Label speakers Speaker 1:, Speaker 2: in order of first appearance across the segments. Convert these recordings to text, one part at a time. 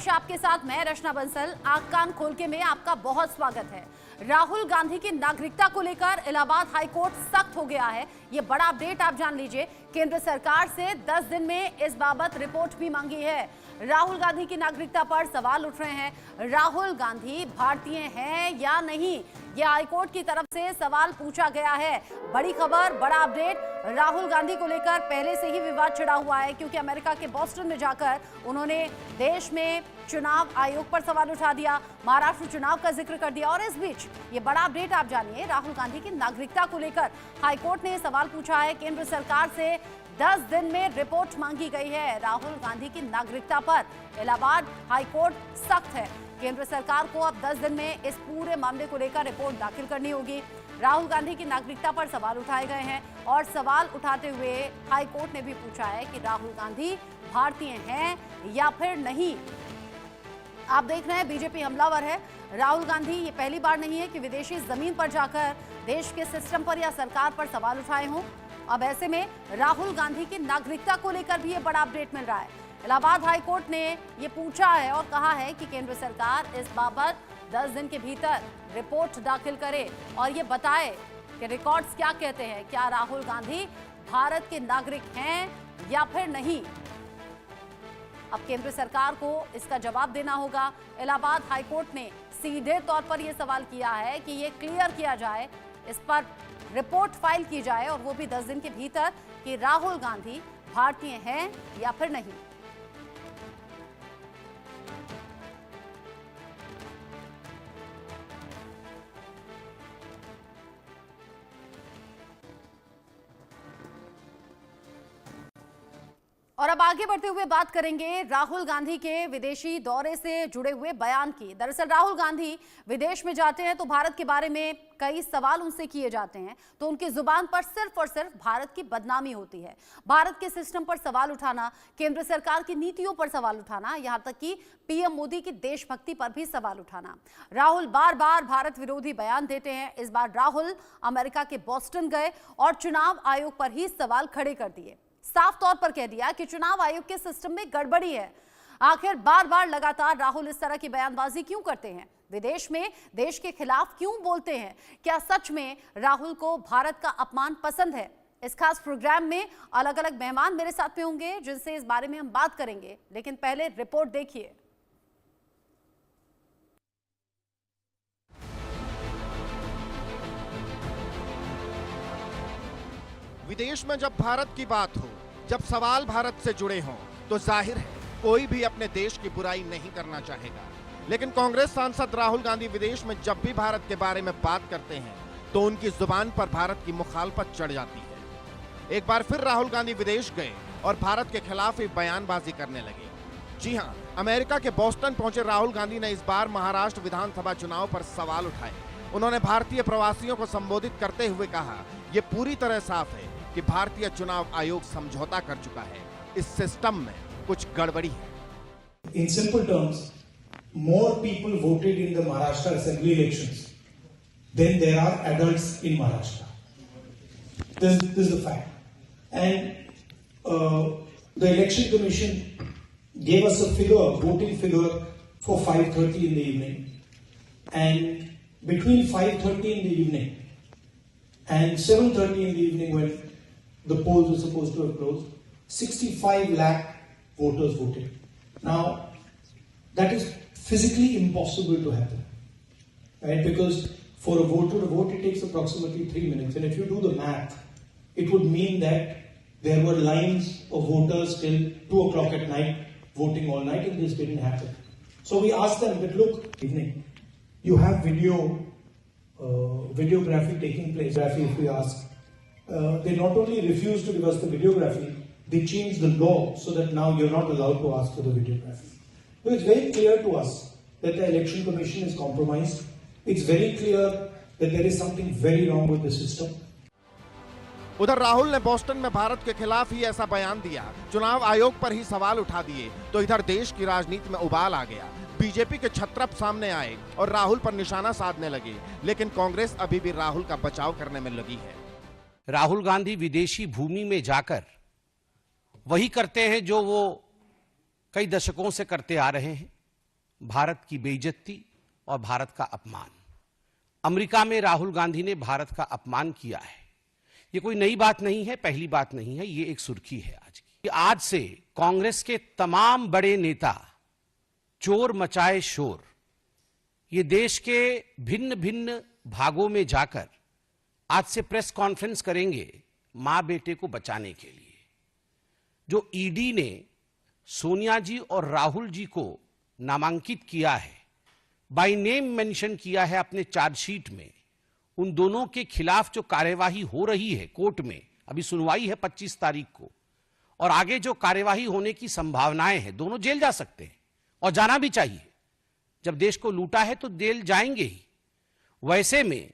Speaker 1: पेश आपके साथ मैं रचना बंसल। आंख कान खोल के में आपका बहुत स्वागत है। राहुल गांधी की नागरिकता को लेकर इलाहाबाद हाईकोर्ट सख्त हो गया है। ये बड़ा अपडेट आप जान लीजिए। केंद्र सरकार से 10 दिन में इस बाबत रिपोर्ट भी मांगी है। राहुल गांधी की नागरिकता पर सवाल उठ रहे हैं। राहुल गांधी भारतीय हैं या नहीं, यह हाईकोर्ट की तरफ से सवाल पूछा गया है। बड़ी खबर, बड़ा अपडेट। राहुल गांधी को लेकर पहले से ही विवाद छिड़ा हुआ है, क्योंकि अमेरिका के बोस्टन में जाकर उन्होंने देश में चुनाव आयोग पर सवाल उठा दिया, महाराष्ट्र चुनाव का जिक्र कर दिया। और इस बीच ये बड़ा अपडेट आप जानिए, राहुल गांधी की नागरिकता को लेकर हाईकोर्ट ने सवाल पूछा है। केंद्र सरकार से 10 दिन में रिपोर्ट मांगी गई है। राहुल गांधी की नागरिकता पर इलाहाबाद हाईकोर्ट सख्त है। केंद्र सरकार को अब 10 दिन में इस पूरे मामले को लेकर रिपोर्ट दाखिल करनी होगी। राहुल गांधी की नागरिकता पर सवाल उठाए गए हैं और सवाल उठाते हुए हाईकोर्ट ने भी पूछा है कि राहुल गांधी भारतीय हैं या फिर नहीं। आप देख रहे हैं बीजेपी हमलावर है। राहुल गांधी ये पहली बार नहीं है कि विदेशी जमीन पर जाकर देश के सिस्टम पर या सरकार पर सवाल उठाए हों। अब ऐसे में राहुल गांधी की नागरिकता को लेकर भी ये बड़ा अपडेट मिल रहा है। इलाहाबाद हाईकोर्ट ने ये पूछा है और कहा है कि केंद्र सरकार इस बाबत 10 दिन के भीतर रिपोर्ट दाखिल करे और ये बताए कि रिकॉर्ड्स क्या कहते हैं, क्या राहुल गांधी भारत के नागरिक हैं या फिर नहीं। अब केंद्र सरकार को इसका जवाब देना होगा। इलाहाबाद हाईकोर्ट ने सीधे तौर पर यह सवाल किया है कि ये क्लियर किया जाए, इस पर रिपोर्ट फाइल की जाए और वो भी 10 दिन के भीतर कि राहुल गांधी भारतीय हैं या फिर नहीं। और अब आगे बढ़ते हुए बात करेंगे राहुल गांधी के विदेशी दौरे से जुड़े हुए बयान की। दरअसल राहुल गांधी विदेश में जाते हैं तो भारत के बारे में कई सवाल उनसे किए जाते हैं, तो उनकी जुबान पर सिर्फ और सिर्फ भारत की बदनामी होती है। भारत के सिस्टम पर सवाल उठाना, केंद्र सरकार की नीतियों पर सवाल उठाना, यहां तक कि पीएम मोदी की देशभक्ति पर भी सवाल उठाना। राहुल बार बार भारत विरोधी बयान देते हैं। इस बार राहुल अमेरिका के बोस्टन गए और चुनाव आयोग पर ही सवाल खड़े कर दिए। साफ तौर पर कह दिया कि चुनाव आयोग के सिस्टम में गड़बड़ी है। आखिर बार बार लगातार राहुल इस तरह की बयानबाजी क्यों करते हैं? विदेश में देश के खिलाफ क्यों बोलते हैं? क्या सच में राहुल को भारत का अपमान पसंद है? इस खास प्रोग्राम में अलग अलग मेहमान मेरे साथ में होंगे जिनसे इस बारे में हम बात करेंगे, लेकिन पहले रिपोर्ट देखिए।
Speaker 2: विदेश में जब भारत की बात हो, जब सवाल भारत से जुड़े हों, तो जाहिर है कोई भी अपने देश की बुराई नहीं करना चाहेगा। लेकिन कांग्रेस सांसद राहुल गांधी विदेश में जब भी भारत के बारे में बात करते हैं तो उनकी जुबान पर भारत की मुखालफत चढ़ जाती है। एक बार फिर राहुल गांधी विदेश गए और भारत के खिलाफ ही बयानबाजी करने लगे। जी हां, अमेरिका के बोस्टन पहुंचे राहुल गांधी ने इस बार महाराष्ट्र विधानसभा चुनाव पर सवाल उठाए। उन्होंने भारतीय प्रवासियों को संबोधित करते हुए कहा, यह पूरी तरह साफ है कि भारतीय चुनाव आयोग समझौता कर चुका है। इस सिस्टम में कुछ गड़बड़ी है।
Speaker 3: In simple terms, more people voted in the Maharashtra assembly elections than there are adults in Maharashtra. This is the fact. And the election commission gave us a figure, voting figure for 5:30 in the evening. And between 5:30 in the evening and 7:30 in the evening, when the polls were supposed to have closed, 65 lakh voters voted. Now, that is physically impossible to happen, right? Because for a voter to vote, it takes approximately 3 minutes. And if you do the math, it would mean that there were lines of voters till 2 o'clock at night voting all night, and this didn't happen. So we asked them, but look, evening, you have videography taking place. If we ask, they not only refused to give us the videography, they changed the law so that now you're not allowed to ask for the videography. So it's very clear to us that the election commission is compromised. It's very clear that there is something very wrong with the system.
Speaker 2: उधर राहुल ने Boston में भारत के खिलाफ ही ऐसा बयान दिया, चुनाव आयोग पर ही सवाल उठा दिए, तो इधर देश की राजनीति में उबाल आ गया। बीजेपी के छत्रप सामने आए और राहुल पर निशाना साधने लगे, लेकिन कांग्रेस अभी भी राहुल का बचाव करने में लगी है।
Speaker 4: राहुल गांधी विदेशी भूमि में जाकर वही करते हैं जो वो कई दशकों से करते आ रहे हैं। भारत की बेइज्जती और भारत का अपमान। अमेरिका में राहुल गांधी ने भारत का अपमान किया है। ये कोई नई बात नहीं है, पहली बात नहीं है, ये एक सुर्खी है आज की। आज से कांग्रेस के तमाम बड़े नेता चोर मचाए शोर, ये देश के भिन्न भिन्न भागों में जाकर आज से प्रेस कॉन्फ्रेंस करेंगे मां बेटे को बचाने के लिए। जो ईडी ने सोनिया जी और राहुल जी को नामांकित किया है, बाय नेम मेंशन किया है अपने चार्जशीट में, उन दोनों के खिलाफ जो कार्यवाही हो रही है कोर्ट में, अभी सुनवाई है 25 तारीख को, और आगे जो कार्यवाही होने की संभावनाएं हैं, दोनों जेल जा सकते हैं और जाना भी चाहिए। जब देश को लूटा है तो जेल जाएंगे ही। वैसे में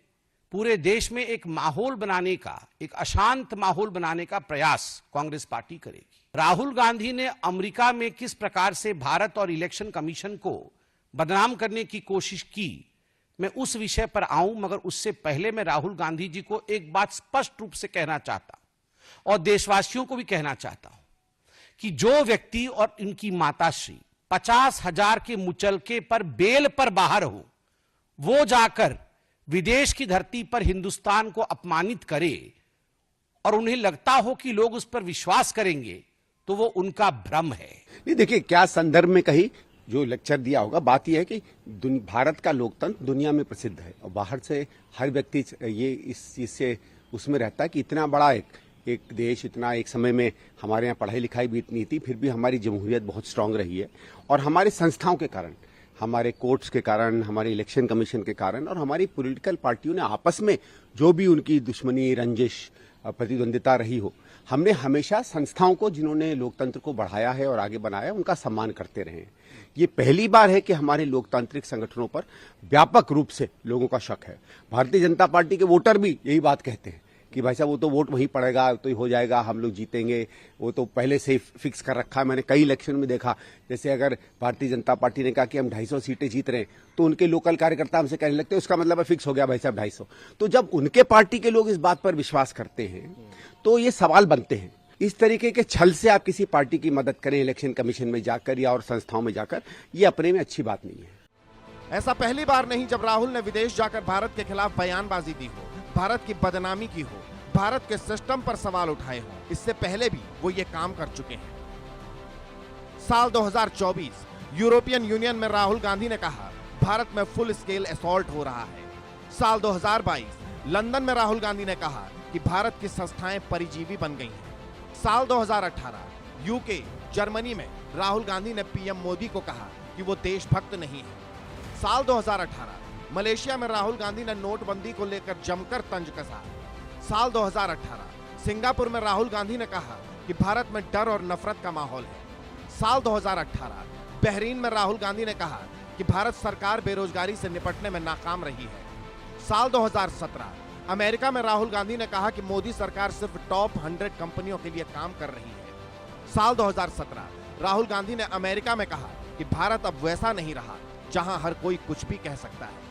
Speaker 4: पूरे देश में एक माहौल बनाने का, एक अशांत माहौल बनाने का प्रयास कांग्रेस पार्टी करेगी। राहुल गांधी ने अमेरिका में किस प्रकार से भारत और इलेक्शन कमीशन को बदनाम करने की कोशिश की, मैं उस विषय पर आऊं, मगर उससे पहले मैं राहुल गांधी जी को एक बात स्पष्ट रूप से कहना चाहता हूं और देशवासियों को भी कहना चाहता हूं कि जो व्यक्ति और इनकी माताश्री 50,000 के मुचलके पर बेल पर बाहर हो, वो जाकर विदेश की धरती पर हिंदुस्तान को अपमानित करे और उन्हें लगता हो कि लोग उस पर विश्वास करेंगे, तो वो उनका भ्रम है।
Speaker 5: नहीं, देखिए क्या संदर्भ में कही जो लेक्चर दिया होगा। बात यह है कि भारत का लोकतंत्र दुनिया में प्रसिद्ध है और बाहर से हर व्यक्ति ये इस चीज से उसमें रहता है कि इतना बड़ा एक देश, इतना एक समय में हमारे यहाँ पढ़ाई लिखाई भी इतनी थी, फिर भी हमारी जमहूरियत बहुत स्ट्रांग रही है। और हमारी संस्थाओं के कारण, हमारे कोर्ट्स के कारण, हमारे इलेक्शन कमीशन के कारण और हमारी पॉलिटिकल पार्टियों ने आपस में जो भी उनकी दुश्मनी, रंजिश, प्रतिद्वंदिता रही हो, हमने हमेशा संस्थाओं को, जिन्होंने लोकतंत्र को बढ़ाया है और आगे बनाया, उनका सम्मान करते रहे हैं। ये पहली बार है कि हमारे लोकतांत्रिक संगठनों पर व्यापक रूप से लोगों का शक है। भारतीय जनता पार्टी के वोटर भी यही बात कहते हैं कि भाई साहब वो तो वोट वहीं पड़ेगा, तो हो जाएगा, हम लोग जीतेंगे, वो तो पहले से ही फिक्स कर रखा है। मैंने कई इलेक्शन में देखा, जैसे अगर भारतीय जनता पार्टी ने कहा कि हम 250 सीटें जीत रहे हैं, तो उनके लोकल कार्यकर्ता हमसे कहने लगते हैं उसका मतलब है फिक्स हो गया भाई साहब 250। तो जब उनके पार्टी के लोग इस बात पर विश्वास करते हैं तो ये सवाल बनते हैं। इस तरीके के छल से आप किसी पार्टी की मदद करें इलेक्शन कमीशन में जाकर या और संस्थाओं में जाकर, ये अपने में अच्छी बात नहीं है।
Speaker 2: ऐसा पहली बार नहीं जब राहुल ने विदेश जाकर भारत के खिलाफ बयानबाजी दी हो, भारत की बदनामी की हो, भारत के सिस्टम पर सवाल उठाए हो। इससे पहले भी वो ये काम कर चुके हैं। साल 2024 यूरोपियन यूनियन में राहुल गांधी ने कहा भारत में फुल स्केल असॉल्ट हो रहा है। साल 2022 लंदन में राहुल गांधी ने कहा कि भारत की संस्थाएं परिजीवी बन गई हैं। साल 2018 यूके, जर्मनी में राहुल गांधी ने पीएम मोदी को कहा कि वो देशभक्त नहीं है। साल 2018 मलेशिया में राहुल गांधी ने नोटबंदी को लेकर जमकर तंज कसा। साल 2018 सिंगापुर में राहुल गांधी ने कहा कि भारत में डर और नफरत का माहौल है। साल 2018 बहरीन में राहुल गांधी ने कहा कि भारत सरकार बेरोजगारी से निपटने में नाकाम रही है। साल 2017 अमेरिका में राहुल गांधी ने कहा कि मोदी सरकार सिर्फ टॉप 100 कंपनियों के लिए काम कर रही है। साल 2017 राहुल गांधी ने अमेरिका में कहा कि भारत अब वैसा नहीं रहा जहां हर कोई कुछ भी कह सकता है।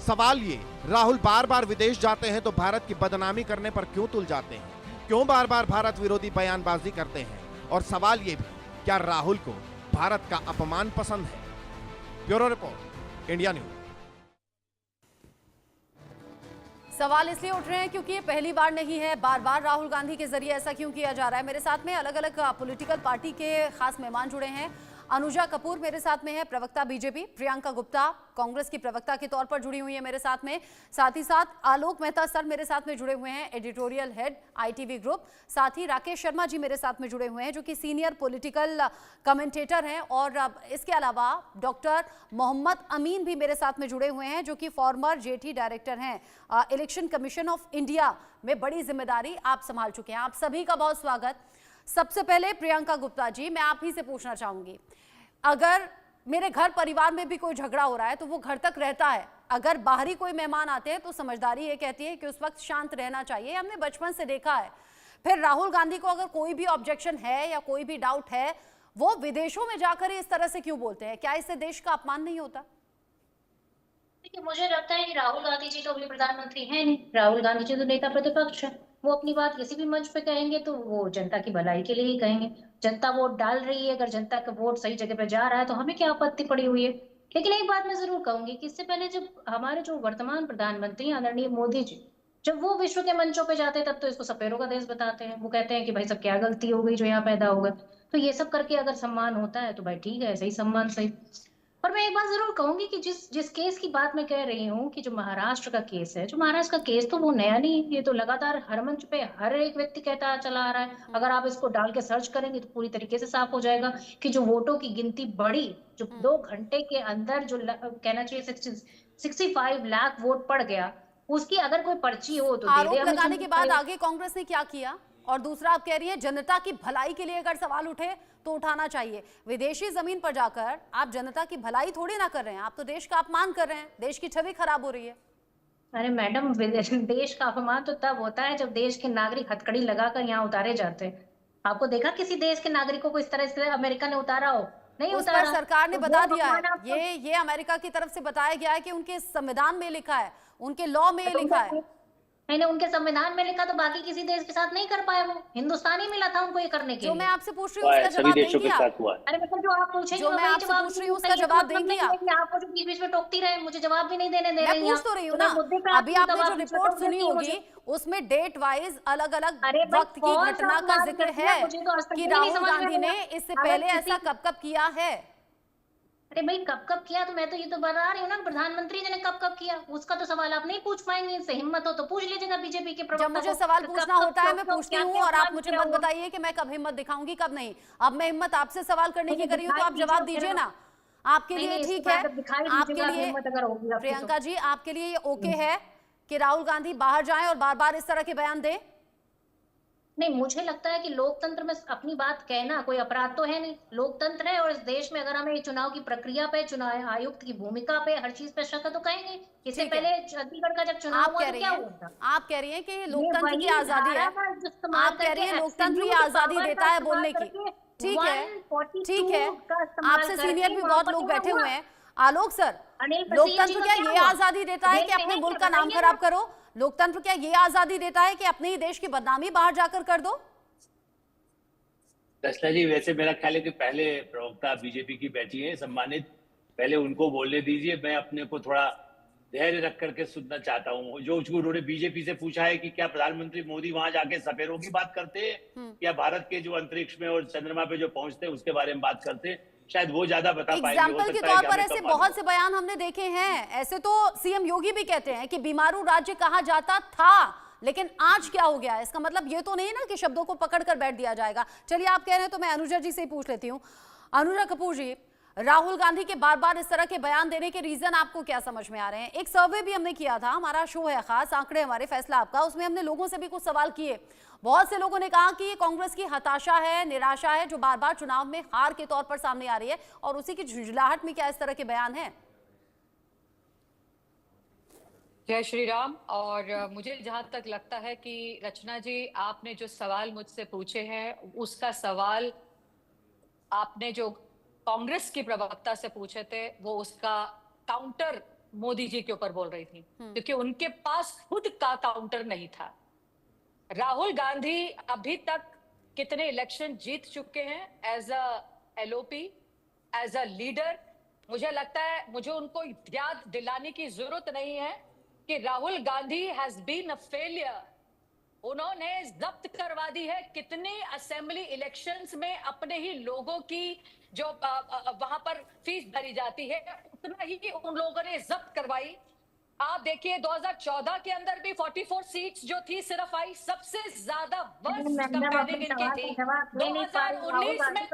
Speaker 2: सवाल ये, राहुल बार बार विदेश जाते हैं तो भारत की बदनामी करने पर क्यों तुल जाते हैं? क्यों बार बार भारत विरोधी बयानबाजी करते हैं? और सवाल ये भी, क्या राहुल को भारत का अपमान पसंद है? Bureau report, India news.
Speaker 1: सवाल इसलिए उठ रहे हैं क्योंकि ये पहली बार नहीं है। बार बार राहुल गांधी के जरिए ऐसा क्यों किया जा रहा है? मेरे साथ में अलग अलग पॉलिटिकल पार्टी के खास मेहमान जुड़े हैं। अनुजा कपूर मेरे साथ में है, प्रवक्ता बीजेपी। प्रियंका गुप्ता कांग्रेस की प्रवक्ता के तौर पर जुड़ी हुई है मेरे साथ में। साथ ही साथ आलोक मेहता सर मेरे साथ में जुड़े हुए हैं, एडिटोरियल हेड ITV ग्रुप। साथ ही राकेश शर्मा जी मेरे साथ में जुड़े हुए हैं, जो कि सीनियर पॉलिटिकल कमेंटेटर हैं। और इसके अलावा डॉक्टर मोहम्मद अमीन भी मेरे साथ में जुड़े हुए हैं, जो कि फॉर्मर JT डायरेक्टर हैं। इलेक्शन कमीशन ऑफ इंडिया में बड़ी जिम्मेदारी आप संभाल चुके हैं। आप सभी का बहुत स्वागत। सबसे पहले प्रियंका गुप्ता जी, मैं आप ही से पूछना चाहूंगी, अगर मेरे घर परिवार में भी कोई झगड़ा हो रहा है तो वो घर तक रहता है, अगर बाहरी कोई मेहमान आते हैं तो समझदारी ये कहती है कि उस वक्त शांत रहना चाहिए, हमने बचपन से देखा है। फिर राहुल गांधी को अगर कोई भी ऑब्जेक्शन है या कोई भी डाउट है, वो विदेशों में जाकर इस तरह से क्यों बोलते हैं? क्या इससे देश का अपमान नहीं होता?
Speaker 6: देखिए, मुझे लगता है कि राहुल गांधी जी तो अभी प्रधानमंत्री हैं नहीं, राहुल गांधी जी तो नेता प्रतिपक्ष है। वो अपनी बात किसी भी मंच पे कहेंगे तो वो जनता की भलाई के लिए ही कहेंगे। जनता वोट डाल रही है, अगर जनता का वोट सही जगह पे जा रहा है तो हमें क्या आपत्ति पड़ी हुई है। लेकिन एक बात मैं जरूर कहूंगी कि इससे पहले जब हमारे जो वर्तमान प्रधानमंत्री आदरणीय मोदी जी जब वो विश्व के मंचों पे जाते हैं तब तो इसको सपेरों का देश बताते हैं। वो कहते हैं कि भाई सब क्या गलती हो गई जो यहाँ पैदा हो गए। तो ये सब करके अगर सम्मान होता है तो भाई ठीक है, सही सम्मान सही। और मैं एक बात जरूर कहूंगी कि जिस जिस केस की बात मैं कह रही हूँ कि जो महाराष्ट्र का केस है, जो महाराष्ट्र का केस तो वो नया नहीं, ये तो लगातार हर मंच पे हर एक व्यक्ति कहता चला आ रहा है। अगर आप इसको डाल के सर्च करेंगे तो पूरी तरीके से साफ हो जाएगा कि जो वोटों की गिनती बढ़ी, जो 2 घंटे के अंदर जो कहना चाहिए 65 लाख वोट पड़ गया, उसकी अगर कोई पर्ची हो तो दे दे
Speaker 1: आरोप
Speaker 6: हमें
Speaker 1: लगाने के बाद
Speaker 6: चंद्रशेखर।
Speaker 1: आगे कांग्रेस ने क्या किया? और दूसरा, आप कह रही हैं जनता की भलाई के लिए अगर सवाल उठे तो उठाना चाहिए। विदेशी जमीन पर जाकर आप जनता की भलाई थोड़ी ना कर रहे हैं, आप तो देश का अपमान कर रहे हैं, देश की छवि खराब हो रही है।
Speaker 6: अरे मैडम, देश का अपमान तो तब होता है जब देश के नागरिक हथकड़ी लगाकर यहाँ उतारे जाते हैं। आपको देखा किसी देश के नागरिकों को इस तरह से अमेरिका ने उतारा हो? नहीं
Speaker 1: उस
Speaker 6: उतारा।
Speaker 1: पर सरकार ने
Speaker 6: तो
Speaker 1: बता
Speaker 6: वो
Speaker 1: दिया है,
Speaker 6: अपमान आपको-
Speaker 1: ये अमेरिका की तरफ से बताया गया है कि उनके संविधान में लिखा है, उनके लॉ में
Speaker 6: तो
Speaker 1: लिखा है।
Speaker 6: नहीं नहीं, उनके संविधान में लिखा तो बाकी किसी देश के साथ नहीं कर पाए। वो हिंदुस्तान ही मिला था उनको ये करने के
Speaker 1: जो
Speaker 6: लिए।
Speaker 1: मैं आपसे पूछ रही हूँ उसका
Speaker 7: सभी
Speaker 1: जवाब
Speaker 7: देशों
Speaker 1: देंगी
Speaker 7: के
Speaker 1: आप?
Speaker 7: साथ हुआ है।
Speaker 6: अरे मतलब जो आप पूछेंगे
Speaker 1: जो
Speaker 6: मैं
Speaker 1: मैं
Speaker 6: वही
Speaker 1: आपसे
Speaker 6: जवाब
Speaker 1: पूछ रही
Speaker 6: दूंगी।
Speaker 1: हूँ उसका
Speaker 6: ये तो
Speaker 1: जवाब
Speaker 6: मतलब
Speaker 1: देंगी
Speaker 6: नहीं है
Speaker 1: आप?
Speaker 6: कि आप मुझे बीच बीच में टोकती रहे, मुझे जवाब भी नहीं देने दे
Speaker 1: मैं
Speaker 6: रही हैं
Speaker 1: पूछ
Speaker 6: आप।
Speaker 1: तो रही हूँ
Speaker 6: मैं
Speaker 1: ना,
Speaker 6: मुद्दे पे
Speaker 1: अभी
Speaker 6: आती हूँ,
Speaker 1: आपने
Speaker 6: तब
Speaker 1: जो
Speaker 6: आप मुझसे
Speaker 1: रिपोर्ट
Speaker 6: टोक
Speaker 1: सुनी
Speaker 6: देती हैं
Speaker 1: होगी
Speaker 6: मुझे।
Speaker 1: उसमें डेट वाइज अलग अलग
Speaker 6: अरे भाई,
Speaker 1: वक्त की
Speaker 6: कौन सा
Speaker 1: घटना का
Speaker 6: बात
Speaker 1: जिक्र
Speaker 6: करती है?
Speaker 1: है
Speaker 6: मुझे तो आज तक
Speaker 1: कि
Speaker 6: ये नहीं
Speaker 1: राहुल
Speaker 6: समझ में
Speaker 1: गांधी ने
Speaker 6: आया।
Speaker 1: इससे
Speaker 6: अगर
Speaker 1: पहले
Speaker 6: किसी-
Speaker 1: ऐसा कब किया है?
Speaker 6: अरे भाई, कब किया? तो मैं तो ये तो बता रही हूँ ना, प्रधानमंत्री जी ने कब किया, उसका तो सवाल आप नहीं पूछ पाएंगे। इससे हिम्मत हो तो पूछ लीजिएगा बीजेपी के प्रवक्ता
Speaker 1: जब मुझे
Speaker 6: को
Speaker 1: सवाल
Speaker 6: कि
Speaker 1: पूछना
Speaker 6: कब-
Speaker 1: होता है
Speaker 6: क्यों-
Speaker 1: मैं
Speaker 6: क्यों-
Speaker 1: पूछती
Speaker 6: क्या-
Speaker 1: हूँ
Speaker 6: क्या
Speaker 1: और आप
Speaker 6: अपमान
Speaker 1: मुझे
Speaker 6: किया
Speaker 1: मत
Speaker 6: हुआ?
Speaker 1: बताइए कि मैं कब हिम्मत दिखाऊंगी कब नहीं। अब मैं हिम्मत आपसे सवाल करने की
Speaker 6: मुझे
Speaker 1: कर रही हूँ तो
Speaker 6: दिखाई
Speaker 1: आप जवाब
Speaker 6: दीजिए
Speaker 1: दीजिए
Speaker 6: और
Speaker 1: ना। आपके
Speaker 6: नहीं,
Speaker 1: लिए
Speaker 6: नहीं,
Speaker 1: ठीक
Speaker 6: इसके
Speaker 1: है,
Speaker 6: बाद अब दिखाई
Speaker 1: आपके
Speaker 6: दीजिएगा
Speaker 1: लिए
Speaker 6: हिम्मत अगर होगी आपकी तो।
Speaker 1: प्रियंका जी, आपके लिए ये ओके है कि राहुल गांधी बाहर जाएं और बार बार इस तरह के बयान दें?
Speaker 6: नहीं, मुझे लगता है कि लोकतंत्र में अपनी बात कहना कोई अपराध तो है नहीं। लोकतंत्र है और इस देश में अगर हमें चुनाव की प्रक्रिया पे, चुनाव आयुक्त की भूमिका पे, हर चीज पे शक है तो कहेंगे। इससे
Speaker 1: ठीक है।
Speaker 6: पहले चंडीगढ़ का जब चुनाव
Speaker 1: आप
Speaker 6: हुआ
Speaker 1: कह
Speaker 6: तो
Speaker 1: रही
Speaker 6: क्या
Speaker 1: हैं,
Speaker 6: हुआ था?
Speaker 1: आप कह रही हैं कि ये
Speaker 6: ये
Speaker 1: लोकतंत्र की
Speaker 6: वही
Speaker 1: आजादी है,
Speaker 6: धारा का इस्तेमाल
Speaker 1: आप कह रही हैं
Speaker 6: करके
Speaker 1: लोकतंत्र की
Speaker 6: absolute
Speaker 1: आजादी
Speaker 6: power
Speaker 1: देता
Speaker 6: का
Speaker 1: है
Speaker 6: इस्तेमाल
Speaker 1: बोलने की।
Speaker 6: करके
Speaker 1: ठीक है,
Speaker 6: 142
Speaker 1: ठीक है,
Speaker 6: का इस्तेमाल
Speaker 1: आपसे
Speaker 6: करके
Speaker 1: सीनियर भी
Speaker 6: वहाँ
Speaker 1: बहुत
Speaker 6: पर
Speaker 1: लोग
Speaker 6: चुनाव
Speaker 1: बैठे
Speaker 6: हुआ।
Speaker 1: हुए हैं। आलोक सर,
Speaker 6: अनिल पसीन जी
Speaker 1: लोकतंत्र
Speaker 6: का
Speaker 1: क्या
Speaker 6: क्या
Speaker 1: ये
Speaker 6: हुआ?
Speaker 1: आजादी देता है
Speaker 6: देश
Speaker 1: कि अपने
Speaker 6: में
Speaker 1: मुल्क
Speaker 6: क्या
Speaker 1: का नाम
Speaker 6: बताइए
Speaker 1: खराब
Speaker 6: ना?
Speaker 1: करो? लोकतंत्र क्या ये आजादी देता है कि अपने ही देश की बदनामी बाहर जाकर कर दो?
Speaker 7: दस्ता जी, वैसे मेरा ख्याल है कि पहले प्रवक्ता बीजेपी की बैठी है सम्मानित, पहले उनको बोलने दीजिए। मैं अपने को थोड़ा धैर्य रख करके सुनना चाहता हूँ। जो उन्होंने बीजेपी से पूछा है कि क्या प्रधानमंत्री मोदी वहां जाके सपेरों की बात करते हैं या भारत के जो अंतरिक्ष में और चंद्रमा पे जो पहुंचते हैं उसके बारे में बात करते हैं, शायद वो ज्यादा बता पाएंगे। हो
Speaker 1: एग्जाम्पल के
Speaker 7: सकता है
Speaker 1: तौर
Speaker 7: कि
Speaker 1: पर
Speaker 7: हमें
Speaker 1: ऐसे
Speaker 7: कम मालूम
Speaker 1: बहुत से बयान हमने देखे हैं। ऐसे तो सीएम योगी भी कहते हैं कि बीमारू राज्य कहा जाता था, लेकिन आज क्या हो गया? इसका मतलब ये तो नहीं ना कि शब्दों को पकड़कर बैठ दिया जाएगा। चलिए, आप कह रहे हैं तो मैं अनुजा जी से ही पूछ लेती हूँ। अनुजा कपूर जी, राहुल गांधी के बार बार इस तरह के बयान देने के रीजन आपको क्या समझ में आ रहे हैं? एक सर्वे भी हमने किया था, हमारा शो है खास आंकड़े हमारे फैसला आपका, उसमें हमने लोगों से भी कुछ सवाल किए। बहुत से लोगों ने कहा कि ये कांग्रेस की हताशा है, निराशा है, जो बार बार चुनाव में हार के तौर पर सामने आ रही है, और उसी की झुंझलाहट में क्या इस तरह के बयान है?
Speaker 8: जय श्री राम। और मुझे जहां तक लगता है कि रचना जी, आपने जो सवाल मुझसे पूछे हैं उसका सवाल आपने जो कांग्रेस की प्रवक्ता से पूछे थे वो उसका काउंटर मोदी जी के ऊपर बोल रही थी, क्योंकि उनके पास खुद का काउंटर नहीं था। राहुल गांधी अभी तक कितने इलेक्शन जीत चुके हैं as a LOP, as a leader? मुझे लगता है मुझे उनको याद दिलाने की जरूरत नहीं है कि Rahul Gandhi has been a failure. उन्होंने जब्त करवा दी है कितने असेंबली इलेक्शंस में अपने ही लोगों की जो वहां पर फीस भरी जाती है, उतना ही उन लोगों ने जब्त करवाई। आप देखिए 2014 के अंदर भी 44 सीट्स जो थी सिर्फ आई, सबसे ज्यादा वर्स्ट कंपेयरिंग इनकी थी। 2019 में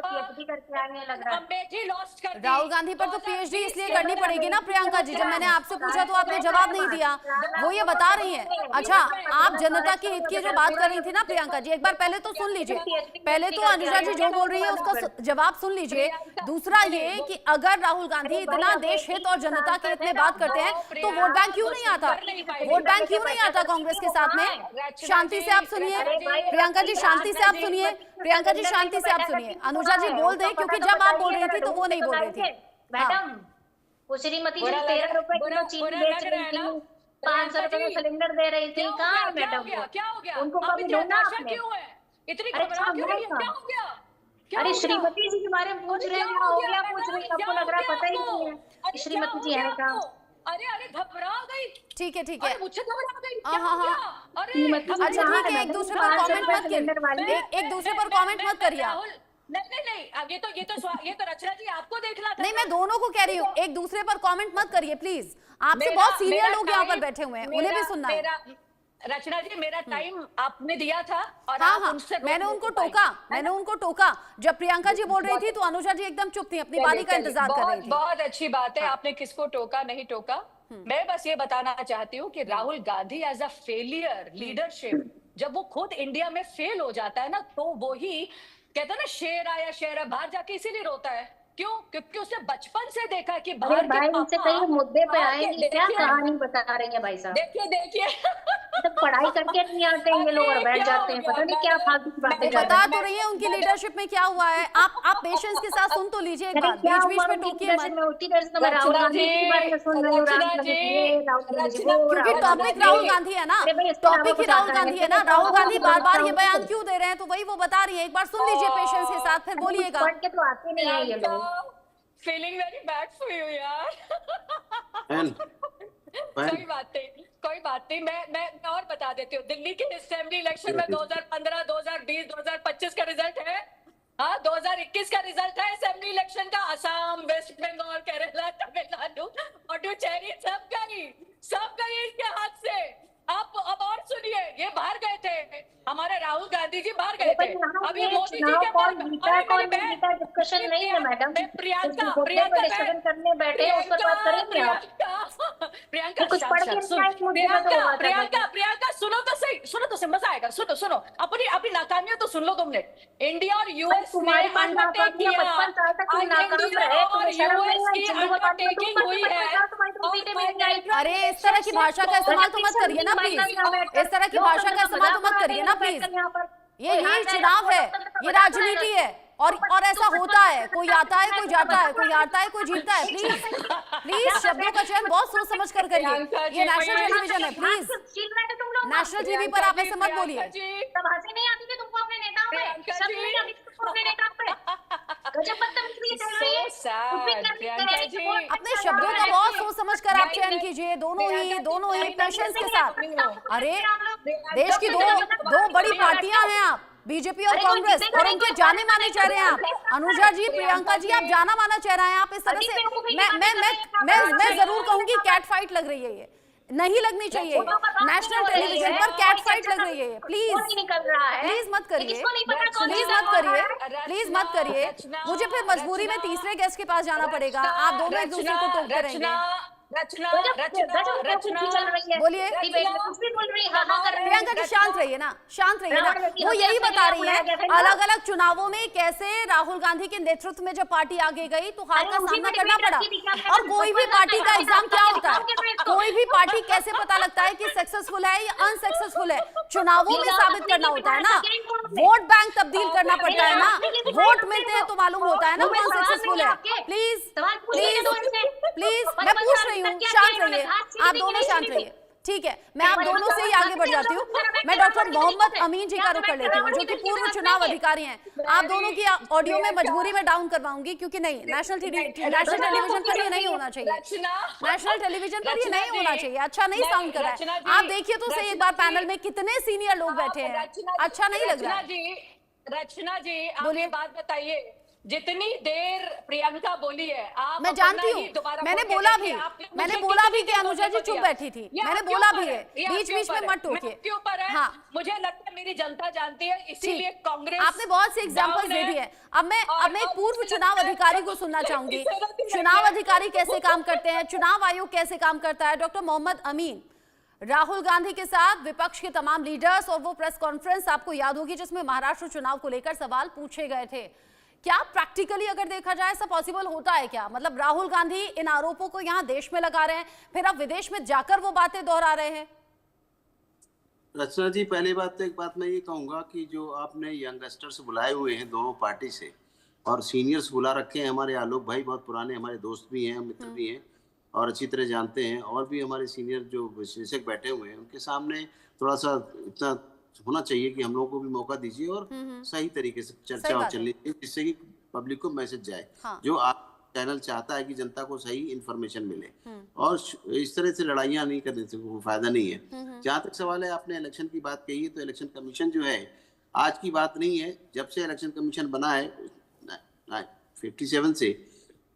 Speaker 8: अमेठी लॉस्ट कर दी।
Speaker 1: राहुल गांधी पर तो पीएचडी इसलिए करनी पड़ेगी ना प्रियंका जी, जब मैंने आपसे पूछा तो आपने जवाब नहीं दिया। वो ये बता रही हैं। अच्छा, आप जनता की हित की जो बात कर रही थी ना प्रियंका जी, एक बार पहले तो सुन लीजिए। पहले तो अनुजा जी जो बोल रही है उसका जवाब सुन लीजिए। दूसरा ये कि अगर राहुल गांधी इतना देश हित और जनता के हित में बात करते हैं तो वोट बैंक क्यों नहीं आता? वोट बैंक क्यों नहीं आता कांग्रेस के साथ में? शांति से आप सुनिए प्रियंका जी, शांति से आप सुनिए प्रियंका जी, शांति से आप सुनिए। अनुजा जी बोल दें, क्योंकि जब आप बोल रही थी तो वो नहीं बोल रही थी।
Speaker 6: मैडम, वो श्रीमती जी 13 रुपए किलो चीनी बेच रही थी, 500 रुपए का सिलेंडर दे रही थी, कहाँ है
Speaker 8: क्या हो
Speaker 6: मैडम
Speaker 8: गया?
Speaker 6: वो?
Speaker 8: क्या हो गया?
Speaker 6: उनको
Speaker 8: आप
Speaker 6: कभी
Speaker 8: इतनी
Speaker 6: ढूंढा
Speaker 8: हताशा
Speaker 6: आपने?
Speaker 8: क्यों है? इतनी
Speaker 6: अरे
Speaker 8: घबरा क्यों रही है? क्या हो गया? क्या
Speaker 6: अरे
Speaker 8: हो गया?
Speaker 6: श्रीमती जी के बारे में पूछ
Speaker 8: अरे
Speaker 6: रहे हैं,
Speaker 8: क्या
Speaker 6: क्या हो
Speaker 8: गया?
Speaker 6: गया
Speaker 8: मैं
Speaker 6: पूछ रही हैं,
Speaker 8: क्या
Speaker 6: आपको लग
Speaker 8: हो
Speaker 6: रहा है
Speaker 8: गया
Speaker 6: पता ही
Speaker 8: आपको?
Speaker 6: नहीं है
Speaker 8: अरे
Speaker 6: कि
Speaker 8: क्या
Speaker 6: श्रीमती
Speaker 8: हो
Speaker 6: जी
Speaker 8: गया
Speaker 6: है कहाँ।
Speaker 8: आपको? अरे घबरा गई।
Speaker 1: ठीक है ठीक
Speaker 8: अरे
Speaker 1: है।
Speaker 8: मुझसे घबरा गई।
Speaker 1: हाँ,
Speaker 8: क्या
Speaker 1: हाँ,
Speaker 8: हो
Speaker 1: हाँ।
Speaker 8: गया? अरे
Speaker 6: श्रीमती जी
Speaker 1: अच्छा
Speaker 6: कहाँ
Speaker 1: ठीक है,
Speaker 6: है
Speaker 1: एक
Speaker 6: मैडम?
Speaker 1: दूसरे पर
Speaker 6: 500
Speaker 1: कमेंट
Speaker 6: रुपए
Speaker 1: मत
Speaker 6: सिलेंडर वाली।
Speaker 1: करिए, एक दूसरे पर कमेंट मत करिए आप।
Speaker 8: राहुल, नहीं अब ये तो रचना जी आपको देखना था
Speaker 1: नहीं,
Speaker 8: ना।
Speaker 1: मैं दोनों को कह रही हूँ, एक दूसरे पर कमेंट मत करिए प्लीज। आपसे
Speaker 8: मेरा-
Speaker 1: बहुत सीनियर
Speaker 8: मेरा
Speaker 1: लोग यहाँ पर
Speaker 8: टाइम-
Speaker 1: बैठे हुए हैं, उन्हें भी सुनना है।
Speaker 8: रचना जी, मेरा टाइम आपने दिया था और
Speaker 1: हाँ
Speaker 8: आप
Speaker 1: हाँ,
Speaker 8: उनसे रोक
Speaker 1: मैंने
Speaker 8: नहीं
Speaker 1: उनको
Speaker 8: पाई।
Speaker 1: टोका, मैंने उनको टोका। जब प्रियंका जी बोल रही थी तो अनुजा जी एकदम चुप थी, अपनी बारी का इंतजार कर रही थी।
Speaker 8: बहुत अच्छी बात है, आपने किसको टोका नहीं टोका। मैं बस ये बताना चाहती हूँ कि Rahul Gandhi as a failure leadership, जब वो खुद इंडिया में फेल हो जाता है ना, तो वो ही कहता है ना, शेर आया शेर, बाहर जाके इसीलिए रोता है। क्यों? क्योंकि उसने बचपन से देखा कि
Speaker 6: अरे
Speaker 8: बाहर
Speaker 6: भाई
Speaker 8: के
Speaker 6: इनसे
Speaker 8: पापा,
Speaker 6: कहीं मुद्दे पे
Speaker 8: बाहर के-
Speaker 6: आएंगे, क्या
Speaker 8: देखिए-
Speaker 6: कहानी बता रही है भाई साहब।
Speaker 8: देखिए
Speaker 6: तो पढ़ाई करके नहीं आते हैं ये लोग और बैठ जाते हैं, पता नहीं क्या फालतू की बातें
Speaker 1: वो
Speaker 6: कर
Speaker 1: बता
Speaker 6: रहे
Speaker 1: तो रही है उनकी लीडरशिप में क्या हुआ है। आप पेशेंस के साथ सुन तो लीजिए एक
Speaker 6: हैं।
Speaker 1: बार,
Speaker 6: क्या
Speaker 1: बीच बीच
Speaker 6: हुआ
Speaker 1: में
Speaker 6: उनकी
Speaker 1: टोकिए
Speaker 6: लीडरशिप
Speaker 1: मत।
Speaker 6: में? उसी तरह से तो मैं राहुल गांधी के बारे में सुन रही हूँ, राहुल गांधी ये, राहुल गांधी जी वो,
Speaker 1: क्योंकि
Speaker 6: राहुल
Speaker 1: टॉपिक
Speaker 6: गांधी
Speaker 1: राहुल
Speaker 6: ये।
Speaker 1: गांधी है ना,
Speaker 6: अरे भाई इसके अलावा
Speaker 1: टॉपिक ही
Speaker 6: कुछ
Speaker 1: राहुल
Speaker 6: आता है?
Speaker 1: गांधी है ना। राहुल गांधी बार बार ये बयान क्यों दे रहे हैं, तो वही वो बता रही है। एक बार सुन लीजिए पेशेंस के साथ, फिर बोलिएगा।
Speaker 6: पढ़ के तो आते नहीं है ये लोग।
Speaker 8: Feeling very bad for you यार। कोई बात नहीं, मैं और बता देती हूँ। दिल्ली के असेंबली इलेक्शन में 2015, 2020, 2025 का रिजल्ट है। हाँ, 2021 का रिजल्ट है असेंबली इलेक्शन का। असम, वेस्ट बंगाल, केरला, तमिलनाडु, पुडुचेरी सब गई इनके हाथ से। आप अब और सुनिए, ये बाहर गए थे, हमारे राहुल गांधी जी बाहर गए थे। अभी मोदी जी के
Speaker 6: कौन जीता कौन नहीं जीता डिस्कशन नहीं है मैडम।
Speaker 8: प्रियंका
Speaker 6: डिस्कशन करने बैठे हैं, उस पर बात करेंगे आप।
Speaker 8: प्रियंका
Speaker 6: कुछ पढ़ के नहीं आए मुझे में तो बात है।
Speaker 8: प्रियंका सुनो तो सही, मजा आएगा। सुनो अपनी नाकामियां तो सुन लो तुमने। इंडिया और यूएस
Speaker 6: तुम्हारी पास नाकाम किया, 55 साल तक तुम नाकाम रहे, तुम्हें शर्म नहीं आई? चिल्लू बताने में तुम पर 55 साल तुम्हारी तुम सीटें भी नहीं आई।
Speaker 1: अरे इस तरह की भाषा का इस्तेमाल तो मत करिए ना प्लीज, इस तरह की भाषा का इस्तेमाल तो मत करिए ना प्लीज। ये चुनाव है, ये राजनीति है, और ऐसा होता है। कोई आता है, कोई जाता है, कोई हारता है, कोई जीतता है। प्लीज शब्दों का चयन बहुत सोच समझ कर करिए। ये नेशनल टेलीविजन है, प्लीज नेशनल टीवी पर आप ऐसे मत बोलिए।
Speaker 6: तब हंसी नहीं आती थी तुमको अपने नेताओं पे? शर्म नहीं आती थी तुमको अपने नेताओं पे? गजब बदतमीजी कर रही है। कुछ भी करने के लिए
Speaker 1: अपने शब्दों का बहुत सोच समझ कर आप चयन कीजिए, दोनों ही पेशेंस के साथ। अरे देश की दो बड़ी पार्टियां हैं आप, बीजेपी और कांग्रेस, और उनके जाने माने चेहरे हैं आप। अनुजा जी, प्रियंका जी, आप जाना माना चेहरा हैं। आप इस तरह से मैं जरूर कहूंगी कैट फाइट लग रही है, ये नहीं लगनी चाहिए। नेशनल टेलीविजन पर कैट फाइट लग रही है। प्लीज मत करिए, प्लीज मत करिए। मुझे फिर मजबूरी में तीसरे गेस्ट के पास जाना पड़ेगा। आप दोनों एक दूसरे को टोकते रहेंगे।
Speaker 8: रचना
Speaker 1: बोलिए प्रियंका जी, शांत रहिए ना, शांत रहिए ना। वो यही बता रही है अलग अलग चुनावों में कैसे राहुल गांधी के नेतृत्व में जब पार्टी आगे गई तो हार का सामना करना पड़ा। और कोई भी पार्टी का एग्जाम क्या होता है, कोई भी पार्टी कैसे पता लगता है कि सक्सेसफुल है या अनसक्सेसफुल है? चुनावों में साबित करना होता है ना, वोट बैंक तब्दील करना पड़ता है ना। वोट मिलते हैं तो मालूम होता है ना कौन सक्सेसफुल है। प्लीज मैं पूछ रही हूँ, शांत रहिए, आप दोनों शांत रहिए। ठीक है, मैं आप दोनों से ही आगे बढ़ जाती हूँ। मैं डॉक्टर मोहम्मद अमीन जी का रुख कर लेती हूँ, जो कि पूर्व चुनाव अधिकारी हैं। आप दोनों की ऑडियो में मजबूरी में डाउन करवाऊंगी, क्योंकि नहीं, नेशनल टेलीविजन पर ये नहीं होना चाहिए। नेशनल टेलीविजन पर ये नहीं होना चाहिए, अच्छा नहीं साउंड कर रहा है। आप देखिए तो सही एक बार पैनल में कितने सीनियर लोग बैठे हैं, अच्छा नहीं लग रहा है।
Speaker 8: रचना जी, आप ये बात बताइए, जितनी देर प्रियंका बोली है, आप
Speaker 1: मैं जानती हूँ, मैंने बोला भी कि अनुजा जी चुप बैठी थी, मैंने बोला भी है, बीच बीच में मत टोकिए। हाँ,
Speaker 8: मुझे लगता है मेरी जनता जानती है, इसीलिए कांग्रेस,
Speaker 1: आपने बहुत से एग्जांपल्स दे दिए। अब मैं एक पूर्व चुनाव अधिकारी को सुनना चाहूंगी, चुनाव अधिकारी कैसे काम करते हैं, चुनाव आयोग कैसे काम करता है। डॉक्टर मोहम्मद अमीन, राहुल गांधी के साथ विपक्ष के तमाम लीडर्स और वो प्रेस कॉन्फ्रेंस आपको याद होगी जिसमें महाराष्ट्र चुनाव को लेकर सवाल पूछे गए थे। क्या प्रैक्टिकली अगर देखा जाए ऐसा पॉसिबल होता है क्या? मतलब राहुल गांधी इन आरोपों को यहाँ देश में लगा रहे हैं, फिर अब विदेश में जाकर वो बातें दोहरा रहे हैं।
Speaker 9: रचना जी, पहली बात तो एक बात मैं ये कहूंगा कि जो आपने यंगस्टर्स बुलाए हुए हैं दोनों पार्टी से, और सीनियर्स बुला रखे हैं, हमारे आलोक भाई बहुत पुराने हमारे दोस्त भी हैं, मित्र भी हैं, और अच्छी तरह जानते हैं, और भी हमारे सीनियर जो विशेषज्ञ बैठे हुए हैं उनके सामने थोड़ा सा इतना होना चाहिए कि हम लोगों को भी मौका दीजिए और सही तरीके से
Speaker 1: सही
Speaker 9: चर्चा
Speaker 1: बात
Speaker 9: और चलनी चाहिए, जिससे कि पब्लिक को मैसेज जाए।
Speaker 1: हाँ।
Speaker 9: जो आप चैनल चाहता है कि जनता को सही इन्फॉर्मेशन मिले, और इस तरह से लड़ाइयाँ नहीं करने से कोई फायदा नहीं है। जहाँ तक सवाल है, आपने इलेक्शन की बात कही है, तो इलेक्शन कमीशन जो है आज की बात नहीं है, जब से इलेक्शन कमीशन बना है 57 से,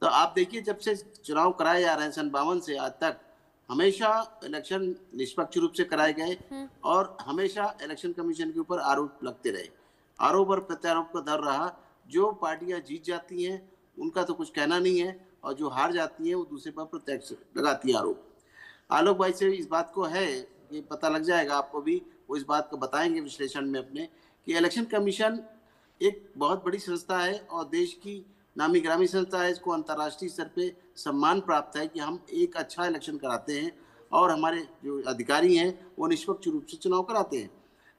Speaker 9: तो आप देखिए जब से चुनाव कराए जा रहे हैं सन 52 से आज तक, हमेशा इलेक्शन निष्पक्ष रूप से कराए गए और हमेशा इलेक्शन कमीशन के ऊपर आरोप लगते रहे। आरोप और प्रत्यारोप का दर रहा। जो पार्टियां जीत जाती हैं उनका तो कुछ कहना नहीं है, और जो हार जाती हैं वो दूसरे पर प्रत्यक्ष लगाती हैं आरोप। आलोक भाई से इस बात को है कि पता लग जाएगा आपको भी, वो इस बात को बताएंगे विश्लेषण में अपने, कि इलेक्शन कमीशन एक बहुत बड़ी संस्था है और देश की नामी गिरामी संस्था है। इसको अंतर्राष्ट्रीय स्तर पे सम्मान प्राप्त है कि हम एक अच्छा इलेक्शन कराते हैं और हमारे जो अधिकारी हैं वो निष्पक्ष रूप से चुनाव कराते हैं।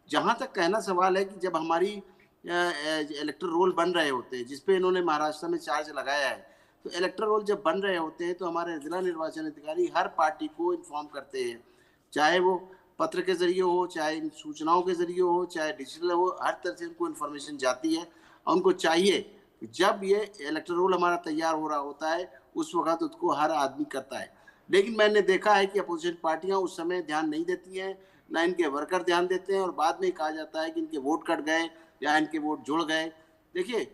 Speaker 9: जहाँ तक कहना सवाल है कि जब हमारी इलेक्टर रोल बन रहे होते हैं, जिसपे इन्होंने महाराष्ट्र में चार्ज लगाया है, तो इलेक्टर रोल जब बन रहे होते हैं तो हमारे जिला निर्वाचन अधिकारी हर पार्टी को इन्फॉर्म करते हैं, चाहे वो पत्र के जरिए हो, चाहे सूचनाओं के जरिए हो, चाहे डिजिटल हो, हर तरह से उनको इन्फॉर्मेशन जाती है। और उनको चाहिए जब ये इलेक्टर रोल हमारा तैयार हो रहा होता है उस वक्त उसको हर आदमी करता है। लेकिन मैंने देखा है कि अपोजिशन पार्टियां उस समय ध्यान नहीं देती हैं, ना इनके वर्कर ध्यान देते हैं, और बाद में कहा जाता है कि इनके वोट कट गए या इनके वोट जुड़ गए। देखिए,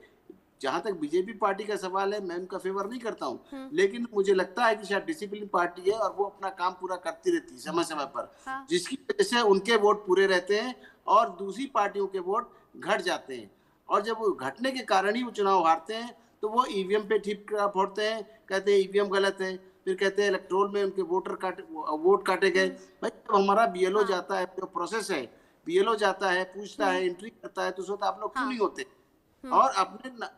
Speaker 9: जहां तक बीजेपी पार्टी का सवाल है, मैं उनका फेवर नहीं करता हूं, लेकिन मुझे लगता है कि शायद डिसिप्लिन पार्टी है और वो अपना काम पूरा करती रहती है समय समय पर, जिसकी वजह से उनके वोट पूरे रहते हैं और दूसरी पार्टियों के वोट घट जाते हैं। और जब वो घटने के कारण ही वो चुनाव हारते हैं तो वो ईवीएम पे ठीक फोड़ते हैं, कहते हैं ईवीएम गलत है, फिर कहते हैं इलेक्ट्रोल में उनके वोट काटे गए। भाई जब हमारा बीएलओ जाता है, जो प्रोसेस है, बीएलओ जाता है, पूछता है, एंट्री करता है, तो सोता आप लोग क्यों नहीं होते? और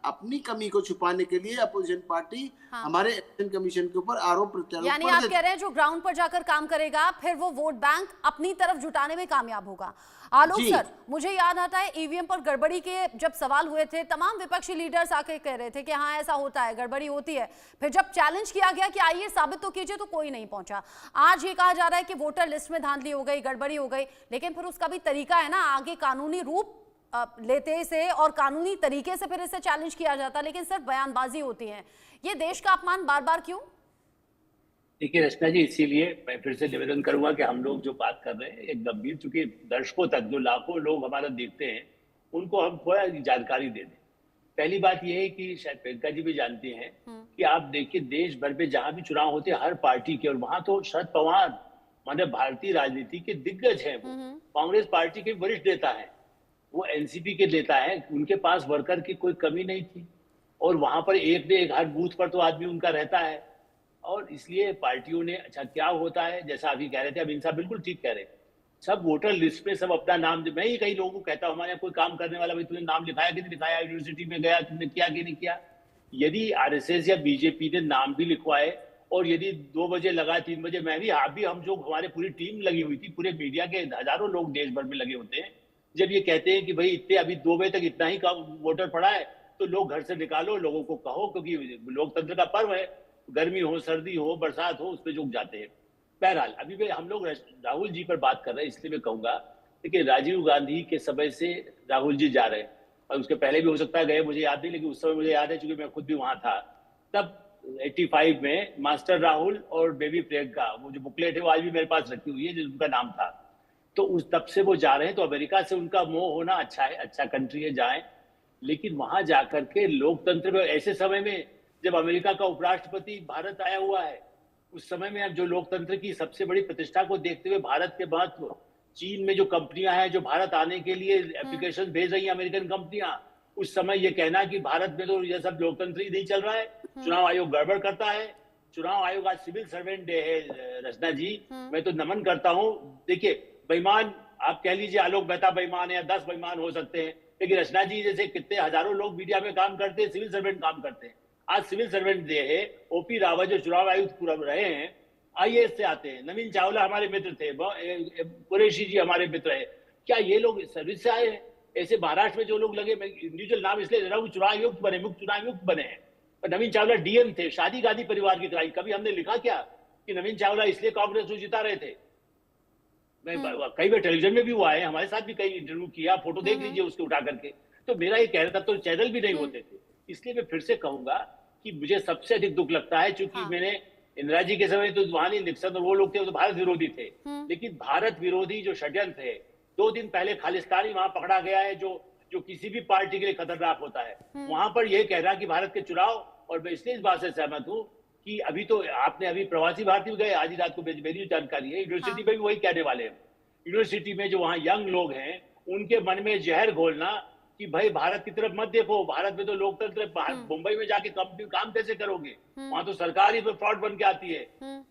Speaker 9: अपनी कमी को छुपाने के लिए अपोजिशन पार्टी हमारे इलेक्शन कमीशन के ऊपर आरोप प्रत्यारोप,
Speaker 1: यानी आप कह रहे हैं जो ग्राउंड पर जाकर काम करेगा फिर वो वोट बैंक अपनी तरफ जुटाने में कामयाब होगा। आलोक सर, मुझे याद आता है ईवीएम पर गड़बड़ी के जब सवाल हुए थे, तमाम विपक्षी लीडर्स आके कह रहे थे कि हाँ ऐसा होता है, गड़बड़ी होती है। फिर जब चैलेंज किया गया कि आइए साबित तो कीजिए, तो कोई नहीं पहुंचा। आज ये कहा जा रहा है कि वोटर लिस्ट में धांधली हो गई, गड़बड़ी हो गई, लेकिन फिर उसका भी तरीका है ना, आगे कानूनी रूप लेते से और कानूनी तरीके से फिर इसे चैलेंज किया जाता, लेकिन सिर्फ बयानबाजी होती है। ये देश का अपमान बार बार क्यों?
Speaker 7: देखिए रचना जी, इसीलिए मैं फिर से निवेदन करूंगा कि हम लोग जो बात कर रहे हैं एक गंभीर, चूंकि दर्शकों तक जो लाखों लोग हमारा देखते हैं उनको हम थोड़ा जानकारी दे दें। पहली बात यह है कि शायद प्रियंका जी भी जानती हैं कि आप देखिए देश भर में जहां भी चुनाव होते हैं हर पार्टी के, और वहां तो शरद पवार माने भारतीय राजनीति के दिग्गज हैं, वो कांग्रेस पार्टी के वरिष्ठ नेता है, वो एनसीपी के नेता है, उनके पास वर्कर की कोई कमी नहीं थी, और वहां पर एक ने एक हर बूथ पर तो आदमी उनका रहता है। और इसलिए पार्टियों ने, अच्छा क्या होता है, जैसा अभी कह रहे थे अभिन साहब बिल्कुल ठीक कह रहे हैं, सब वोटर लिस्ट में सब अपना नाम, मैं ही कई लोगों को कहता हूं हमारे यहाँ कोई काम करने वाला, भाई तुमने नाम लिखाया कि नहीं लिखाया, यूनिवर्सिटी में गया तुमने किया कि नहीं किया। यदि आरएसएस या बीजेपी ने नाम भी लिखवाए और यदि 2 बजे लगा 3 बजे, मैं भी आप भी, हम जो हमारे पूरी टीम लगी हुई थी, पूरे मीडिया के हजारों लोग देश भर में लगे होते हैं, जब ये कहते हैं कि भाई इतने अभी 2 बजे तक इतना ही वोटर पड़ा है तो लोग घर से निकालो, लोगों को कहो, क्योंकि लोकतंत्र का पर्व है, गर्मी हो सर्दी हो बरसात हो उस पर झुक जाते हैं। बहरहाल अभी हम लोग राहुल जी पर बात कर रहे हैं, इसलिए मैं कहूंगा देखिए राजीव गांधी के समय से राहुल जी जा रहे हैं, और उसके पहले भी हो सकता है गए, मुझे याद नहीं, लेकिन उस समय मुझे याद है क्योंकि मैं खुद भी वहां था। तब 85 में मास्टर राहुल और बेबी प्रियंका, वो जो बुकलेट है वो आज भी मेरे पास रखी हुई है जिनका नाम था, तो उस तब से वो जा रहे हैं। तो अमेरिका से उनका मोह होना अच्छा है, अच्छा कंट्री है, जाएं, लेकिन वहां जाकर के लोकतंत्र में, ऐसे समय में जब अमेरिका का उपराष्ट्रपति भारत आया हुआ है, उस समय में अब जो लोकतंत्र की सबसे बड़ी प्रतिष्ठा को देखते हुए भारत के महत्व, चीन में जो कंपनियां हैं जो भारत आने के लिए एप्लीकेशन भेज रही हैं, अमेरिकन कंपनियां, उस समय ये कहना कि भारत में तो ये सब लोकतंत्र ही नहीं चल रहा है, चुनाव आयोग गड़बड़ करता है। चुनाव आयोग आज सिविल सर्वेंट डे है रचना जी, मैं तो नमन करता हूं। देखिए बेईमान आप कह लीजिए, आलोक मेहता बेईमान है या 10 बेईमान हो सकते हैं, लेकिन रचना जी जैसे कितने हजारों लोग मीडिया में काम करते हैं, सिविल सर्वेंट काम करते हैं। आज सिविल सर्वेंट डे है, ओपी रावत जो चुनाव आयुक्त पूरा रहे हैं, आईएएस से आते हैं, नवीन चावला हमारे मित्र थे, कुरैशी जी हमारे मित्र है, क्या ये लोग सर्विस से आए हैं? ऐसे महाराष्ट्र में जो लोग लगे, मैं इंडिविजुअल नाम इसलिए ले रहा हूँ, चुनाव आयुक्त बने, मुख्य चुनाव आयुक्त बने हैं, नवीन चावला डीएम थे, शादी गादी परिवार की कराई, कभी हमने लिखा क्या कि नवीन चावला इसलिए कांग्रेस को जिता रहे थे। मैं कई बार टेलीविजन में भी वो आए, हमारे साथ भी कई इंटरव्यू किया, फोटो देख लीजिए उसके उठा करके। तो मेरा ये कहना था, तो चैनल भी नहीं होते थे। इसलिए मैं फिर से कहूंगा कि मुझे सबसे अधिक दुख लगता है, चूंकि मैंने इंदिरा जी के समय तो वहां नहीं, निक्सन और वो लोग थे, वो तो भारत विरोधी थे, लेकिन भारत विरोधी जो षड्यंत्र है, 2 दिन पहले खालिस्तानी वहां पकड़ा गया है, जो किसी भी पार्टी के लिए खतरनाक होता है। वहां पर यह कहना कि भारत के चुनाव, और मैं इसलिए इस बात से सहमत हूं कि अभी तो आपने अभी प्रवासी भारतीय गए, आज ही रात को मेरी जानकारी है, यूनिवर्सिटी में भी वही कहने वाले हैं। यूनिवर्सिटी में जो वहां यंग लोग हैं, उनके मन में जहर घोलना कि भाई भारत की तरफ मत देखो, भारत में तो लोकतंत्र, मुंबई में जाके काम कैसे करोगे, वहां तो सरकार ही फ्रॉड बन के आती है।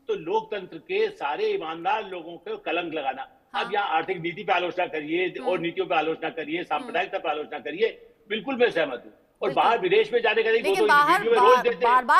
Speaker 7: तो लोकतंत्र के सारे ईमानदार लोगों को कलंक लगाना। अब यहाँ आर्थिक नीति पे आलोचना करिए और नीतियों पे आलोचना करिए, सांप्रदायिकता पे आलोचना करिए, बिल्कुल मैं सहमत हूँ। और बाहर विदेश में जाने का
Speaker 1: लेकिन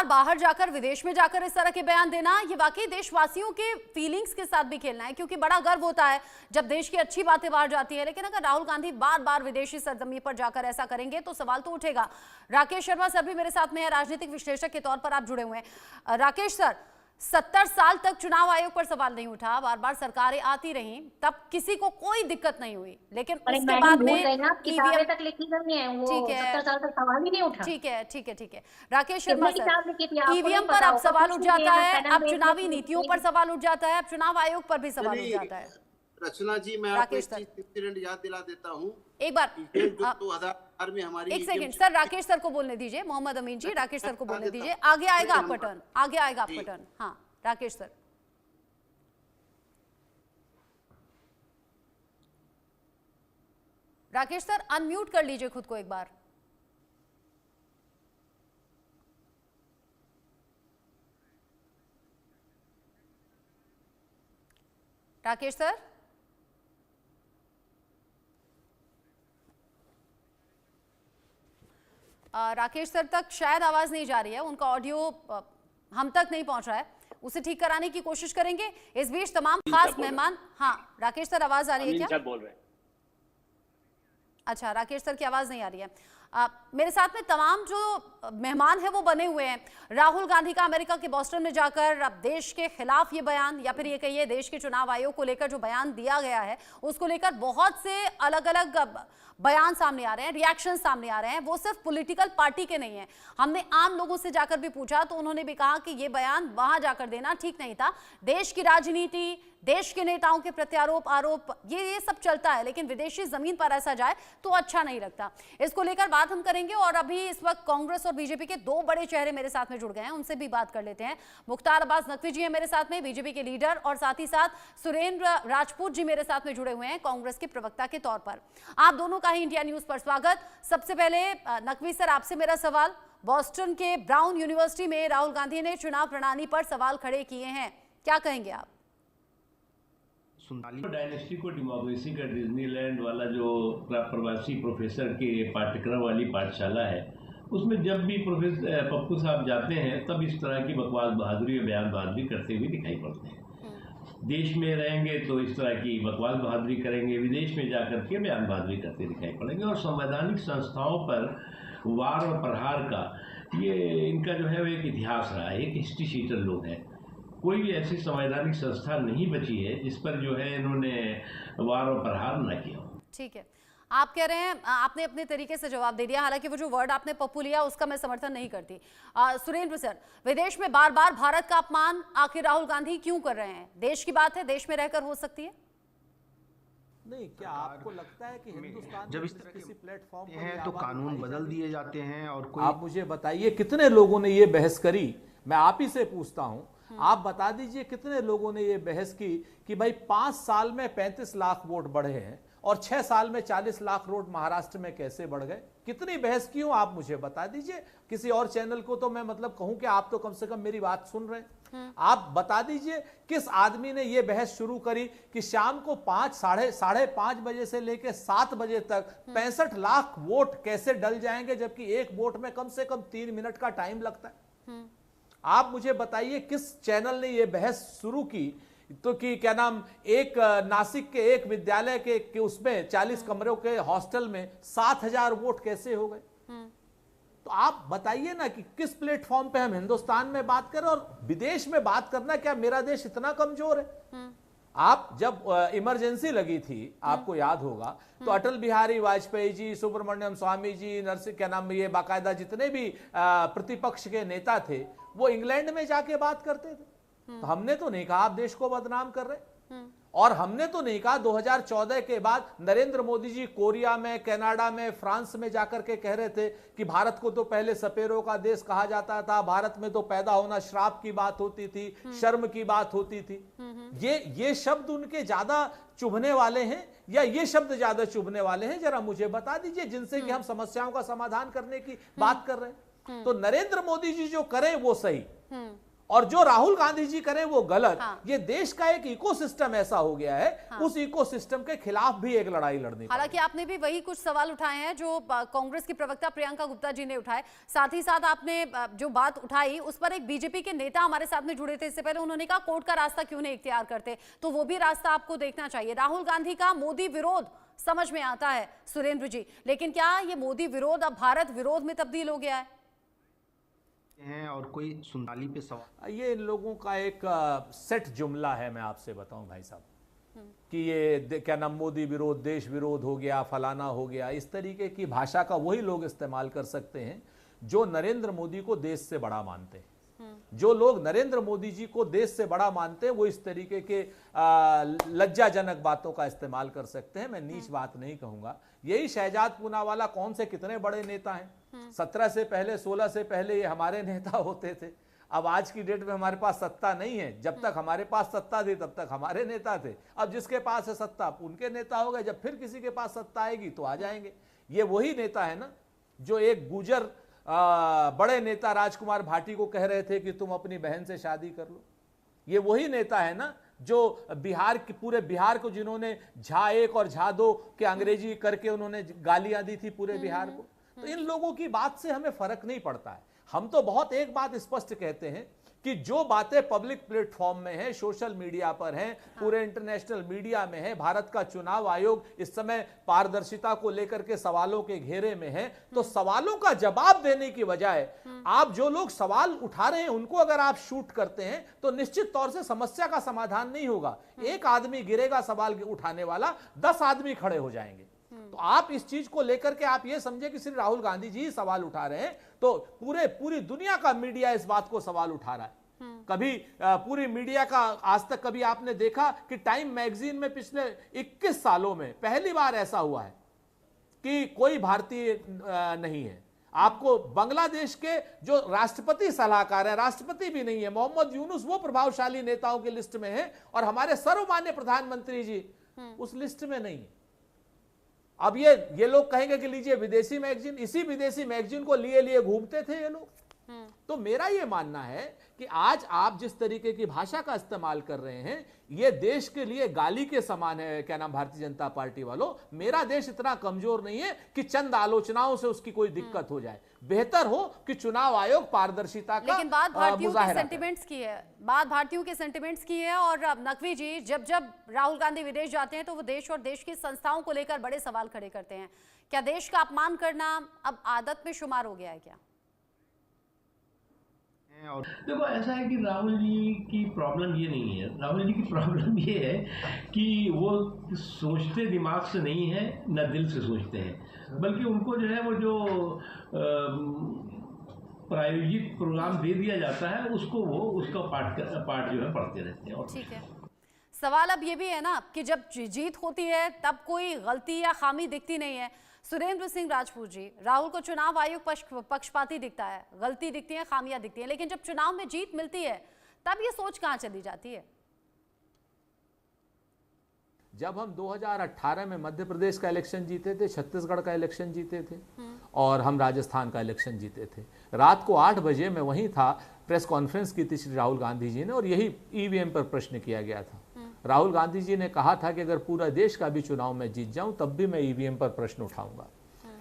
Speaker 1: बाहर जाकर विदेश में जाकर इस तरह के बयान देना, ये वाकई देशवासियों के फीलिंग्स के साथ भी खेलना है, क्योंकि बड़ा गर्व होता है जब देश की अच्छी बातें बाहर जाती है। लेकिन अगर राहुल गांधी बार बार विदेशी सरजमी पर जाकर ऐसा करेंगे तो सवाल तो उठेगा। राकेश शर्मा सर भी मेरे साथ में है, राजनीतिक विश्लेषक के तौर पर आप जुड़े हुए हैं। राकेश सर, 70 साल तक चुनाव आयोग पर सवाल नहीं उठा, बार बार सरकारें आती रहीं, तब किसी को कोई दिक्कत नहीं हुई, लेकिन उसके बाद में
Speaker 6: ईवीएम तक लिखी गई है, वो 70 साल तक सवाल ही नहीं उठा।
Speaker 1: ठीक है राकेश शर्मा सर, ईवीएम पर अब सवाल उठ जाता है, अब चुनावी नीतियों पर सवाल उठ जाता है, अब चुनाव आयोग पर भी सवाल उठ जाता है।
Speaker 9: रचना जी, मैं आपको इंसिडेंट याद दिला देता हूँ
Speaker 1: एक बार।
Speaker 9: 2000 में हमारी
Speaker 1: एक सेकंड सर, राकेश सर को बोलने दीजिए, मोहम्मद अमीन जी, राकेश सर को बोलने दीजिए, आगे आएगा आपका टर्न, आगे आएगा आपका टर्न। हाँ Rakesh sir. Rakesh sir unmute कर लीजिए खुद को एक बार। राकेश सर, राकेश सर तक शायद आवाज नहीं जा रही है, उनका ऑडियो हम तक नहीं पहुंच रहा है, उसे ठीक कराने की कोशिश करेंगे। इस बीच तमाम खास मेहमान, हाँ राकेश सर आवाज आ रही है क्या?
Speaker 7: बोल रहे हैं।
Speaker 1: अच्छा, राकेश सर की आवाज नहीं आ रही है। मेरे साथ में तमाम जो मेहमान हैं वो बने हुए हैं। राहुल गांधी का अमेरिका के बॉस्टन में जाकर अब देश के खिलाफ ये बयान, या फिर ये कहिए देश के चुनाव आयोग को लेकर जो बयान दिया गया है, उसको लेकर बहुत से अलग अलग बयान सामने आ रहे हैं, रिएक्शन सामने आ रहे हैं। वो सिर्फ पॉलिटिकल पार्टी के नहीं है, हमने आम लोगों से जाकर भी पूछा तो उन्होंने भी कहा कि ये बयान वहां जाकर देना ठीक नहीं था। देश की राजनीति, देश के नेताओं के प्रत्यारोप आरोप, ये सब चलता है, लेकिन विदेशी जमीन पर ऐसा जाए तो अच्छा नहीं लगता। इसको लेकर बात हम करेंगे। और अभी इस वक्त कांग्रेस और बीजेपी के 2 बड़े चेहरे मेरे साथ में जुड़ गए हैं, उनसे भी बात कर लेते हैं। मुख्तार अब्बास नकवी जी हैं मेरे साथ में, बीजेपी के लीडर, और साथ ही साथ सुरेंद्र राजपूत जी मेरे साथ में जुड़े हुए हैं, कांग्रेस के प्रवक्ता के तौर पर। आप दोनों का ही इंडिया न्यूज पर स्वागत। सबसे पहले नकवी सर, आपसे मेरा सवाल, बॉस्टन के ब्राउन यूनिवर्सिटी में राहुल गांधी ने चुनाव प्रणाली पर सवाल खड़े किए हैं, क्या कहेंगे आप?
Speaker 10: डायनेस्टी को डेमोक्रेसी का डिज्नीलैंड वाला जो प्रवासी प्रोफेसर के पाठ्यक्रम वाली पाठशाला है, उसमें जब भी प्रोफेसर पप्पू साहब जाते हैं तब इस तरह की बकवास बहादुरी और बयान बहादुरी करते हुए दिखाई पड़ते हैं। देश में रहेंगे तो इस तरह की बकवास बहादुरी करेंगे, विदेश में जाकर के बयान बहादुरी करते दिखाई पड़ेंगे। और संवैधानिक संस्थाओं पर वार और प्रहार का ये इनका जो है वो एक इतिहास रहा है, एक हिस्ट्री शीटर लोग हैं। कोई भी ऐसी संवैधानिक संस्था नहीं बची है जिस पर जो है इन्होंने वार और प्रहार न किया।
Speaker 1: ठीक है, आप कह रहे हैं, आपने अपने तरीके से जवाब दे दिया, हालांकि वो जो वर्ड आपने पप्पू लिया उसका मैं समर्थन नहीं करती। सुरेंद्र सर, विदेश में बार बार भारत का अपमान आखिर राहुल गांधी क्यों कर रहे हैं? देश की बात है, देश में रहकर हो सकती है?
Speaker 11: नहीं, क्या आपको लगता है कि हिंदुस्तान
Speaker 12: जब इस तरह किसी प्लेटफॉर्म पर हैं तो कानून बदल दिए जाते हैं? और कोई
Speaker 11: आप मुझे बताइए कितने लोगों ने ये बहस करी, मैं आप ही से पूछता हूं, आप बता दीजिए कितने लोगों ने ये बहस की कि भाई 5 साल में 35 लाख वोट बढ़े हैं और 6 साल में 40 लाख वोट महाराष्ट्र में कैसे बढ़ गए? कितनी बहस की हो आप मुझे बता दीजिए। किसी और चैनल को तो मैं मतलब कहूं कि आप तो कम से कम मेरी बात सुन रहे हैं, आप बता दीजिए किस आदमी ने यह बहस शुरू करी कि शाम को 5 - 5:30 बजे से लेकर 7 बजे तक 65 लाख वोट कैसे डल जाएंगे, जबकि एक वोट में कम से कम 3 मिनट का टाइम लगता है। आप मुझे बताइए किस चैनल ने यह बहस शुरू की तो कि क्या नाम, एक नासिक के एक विद्यालय के उसमें 40 कमरों के हॉस्टल में 7,000 वोट कैसे हो गए? तो आप बताइए ना कि किस प्लेटफॉर्म पे हम हिंदुस्तान में बात करें और विदेश में बात करना, क्या मेरा देश इतना कमजोर है? आप जब इमरजेंसी लगी थी, आपको याद होगा, तो अटल बिहारी वाजपेयी जी, सुब्रमण्यम स्वामी जी, नरसिंह क्या नाम, ये बाकायदा जितने भी प्रतिपक्ष के नेता थे वो इंग्लैंड में जाके बात करते थे। तो हमने तो नहीं कहा आप देश को बदनाम कर रहे, और हमने तो नहीं कहा 2014 के बाद नरेंद्र मोदी जी कोरिया में, कनाडा में, फ्रांस में जाकर के कह रहे थे कि भारत को तो पहले सपेरों का देश कहा जाता था, भारत में तो पैदा होना श्राप की बात होती थी, शर्म की बात होती थी। ये शब्द उनके ज्यादा चुभने वाले हैं या ये शब्द ज्यादा चुभने वाले हैं? जरा मुझे बता दीजिए, जिनसे कि हम समस्याओं का समाधान करने की बात कर रहे हैं। तो नरेंद्र मोदी जी जो करें वो सही, और जो राहुल गांधी जी करें वो गलत। ये देश का एक इकोसिस्टम ऐसा हो गया है, उस इकोसिस्टम के खिलाफ भी एक लड़ाई लड़नी।
Speaker 1: हालांकि आपने भी वही कुछ सवाल उठाए हैं जो कांग्रेस की प्रवक्ता प्रियंका गुप्ता जी ने उठाए। साथ ही साथ आपने जो बात उठाई उस पर एक बीजेपी के नेता हमारे साथ में जुड़े थे इससे पहले, उन्होंने कहा कोर्ट का रास्ता क्यों नहीं इख्तियार करते, तो वो भी रास्ता आपको देखना चाहिए। राहुल गांधी का मोदी विरोध समझ में आता है सुरेंद्र जी, लेकिन क्या ये मोदी विरोध अब भारत विरोध में तब्दील हो गया है?
Speaker 12: और कोई सुंदाली पे सवाल,
Speaker 11: ये इन लोगों का एक सेट जुमला है, मैं आपसे बताऊं भाई साहब, कि ये क्या नाम, मोदी विरोध, देश विरोध हो गया, फलाना हो गया। इस तरीके की भाषा का वही लोग इस्तेमाल कर सकते हैं जो नरेंद्र मोदी को देश से बड़ा मानते हैं। जो लोग नरेंद्र मोदी जी को देश से बड़ा मानते हैं वो इस तरीके के लज्जाजनक बातों का इस्तेमाल कर सकते हैं। मैं नीच बात नहीं कहूंगा। यही शहजाद पूनावाला कौन से कितने बड़े नेता हैं, 17 से पहले, 16 से पहले ये हमारे नेता होते थे। अब आज की डेट में हमारे पास सत्ता नहीं है, जब तक हमारे पास सत्ता थी तब तक हमारे नेता थे। अब जिसके पास है सत्ता उनके नेता हो गए, जब फिर किसी के पास सत्ता आएगी तो आ जाएंगे। ये वही नेता है ना जो एक गुजर बड़े नेता राजकुमार भाटी को कह रहे थे कि तुम अपनी बहन से शादी कर लो। ये वही नेता है ना जो बिहार के, पूरे बिहार को जिन्होंने झा 1 और झा 2 के अंग्रेजी करके उन्होंने गालियां दी थी पूरे बिहार को। तो इन लोगों की बात से हमें फर्क नहीं पड़ता है। हम तो बहुत एक बात स्पष्ट कहते हैं कि जो बातें पब्लिक प्लेटफॉर्म में है, सोशल मीडिया पर हैं, पूरे इंटरनेशनल मीडिया में है, भारत का चुनाव आयोग इस समय पारदर्शिता को लेकर के सवालों के घेरे में है, तो सवालों का जवाब देने की बजाय आप जो लोग सवाल उठा रहे हैं उनको अगर आप शूट करते हैं तो निश्चित तौर से समस्या का समाधान नहीं होगा। एक आदमी गिरेगा सवाल उठाने वाला, 10 आदमी खड़े हो जाएंगे। तो आप इस चीज को लेकर के आप ये समझे कि सिर्फ राहुल गांधी जी सवाल उठा रहे हैं, तो पूरी दुनिया का मीडिया इस बात को सवाल उठा रहा है। कभी पूरी मीडिया का आज तक कभी आपने देखा कि टाइम मैगजीन में पिछले 21 सालों में पहली बार ऐसा हुआ है कि कोई भारतीय नहीं है। आपको बांग्लादेश के जो राष्ट्रपति सलाहकार है, राष्ट्रपति भी नहीं है, मोहम्मद यूनुस, वो प्रभावशाली नेताओं की लिस्ट में है, और हमारे सर्वमान्य प्रधानमंत्री जी उस लिस्ट में नहीं है। अब ये लोग कहेंगे कि लीजिए विदेशी मैगजीन, इसी विदेशी मैगजीन को लिए घूमते थे ये लोग। तो मेरा ये मानना है कि आज आप जिस तरीके की भाषा का इस्तेमाल कर रहे हैं ये देश के लिए गाली के समान है। क्या नाम, भारतीय जनता पार्टी वालों, मेरा देश इतना कमजोर नहीं है कि चंद आलोचनाओं से उसकी कोई दिक्कत हो जाए। बेहतर हो कि चुनाव आयोग पारदर्शिता का,
Speaker 1: लेकिन बात भारतीयों के सेंटिमेंट्स की है, बात भारतीयों के सेंटिमेंट्स की है। और नकवी जी, जब राहुल गांधी विदेश जाते हैं तो वो देश और देश की संस्थाओं को लेकर बड़े सवाल खड़े करते हैं। क्या देश का अपमान करना अब आदत में शुमार हो गया है क्या?
Speaker 10: और देखो, ऐसा है कि राहुल जी की प्रॉब्लम ये नहीं है। राहुल जी की प्रॉब्लम ये है कि वो सोचते दिमाग से नहीं है, न दिल से सोचते हैं, बल्कि उनको जो है वो जो प्रायोजित प्रोग्राम दे दिया जाता है उसको वो उसका पाठ जो है पढ़ते रहते हैं। और
Speaker 1: ठीक है, सवाल अब ये भी है ना कि जब जीत होती है तब कोई गलती या खामी दिखती नहीं है। सुरेंद्र सिंह राजपूत जी, राहुल को चुनाव आयोग पक्षपाती दिखता है, गलती दिखती है, खामियां दिखती हैं, लेकिन जब चुनाव में जीत मिलती है तब ये सोच कहां चली जाती है?
Speaker 11: जब हम 2018 में मध्य प्रदेश का इलेक्शन जीते थे, छत्तीसगढ़ का इलेक्शन जीते थे और हम राजस्थान का इलेक्शन जीते थे, रात को 8 बजे मैं वहीं था, प्रेस कॉन्फ्रेंस की थी श्री राहुल गांधी जी ने और यही ईवीएम पर प्रश्न किया गया था। राहुल गांधी जी ने कहा था कि अगर पूरा देश का भी चुनाव में जीत जाऊं तब भी मैं ईवीएम पर प्रश्न उठाऊंगा।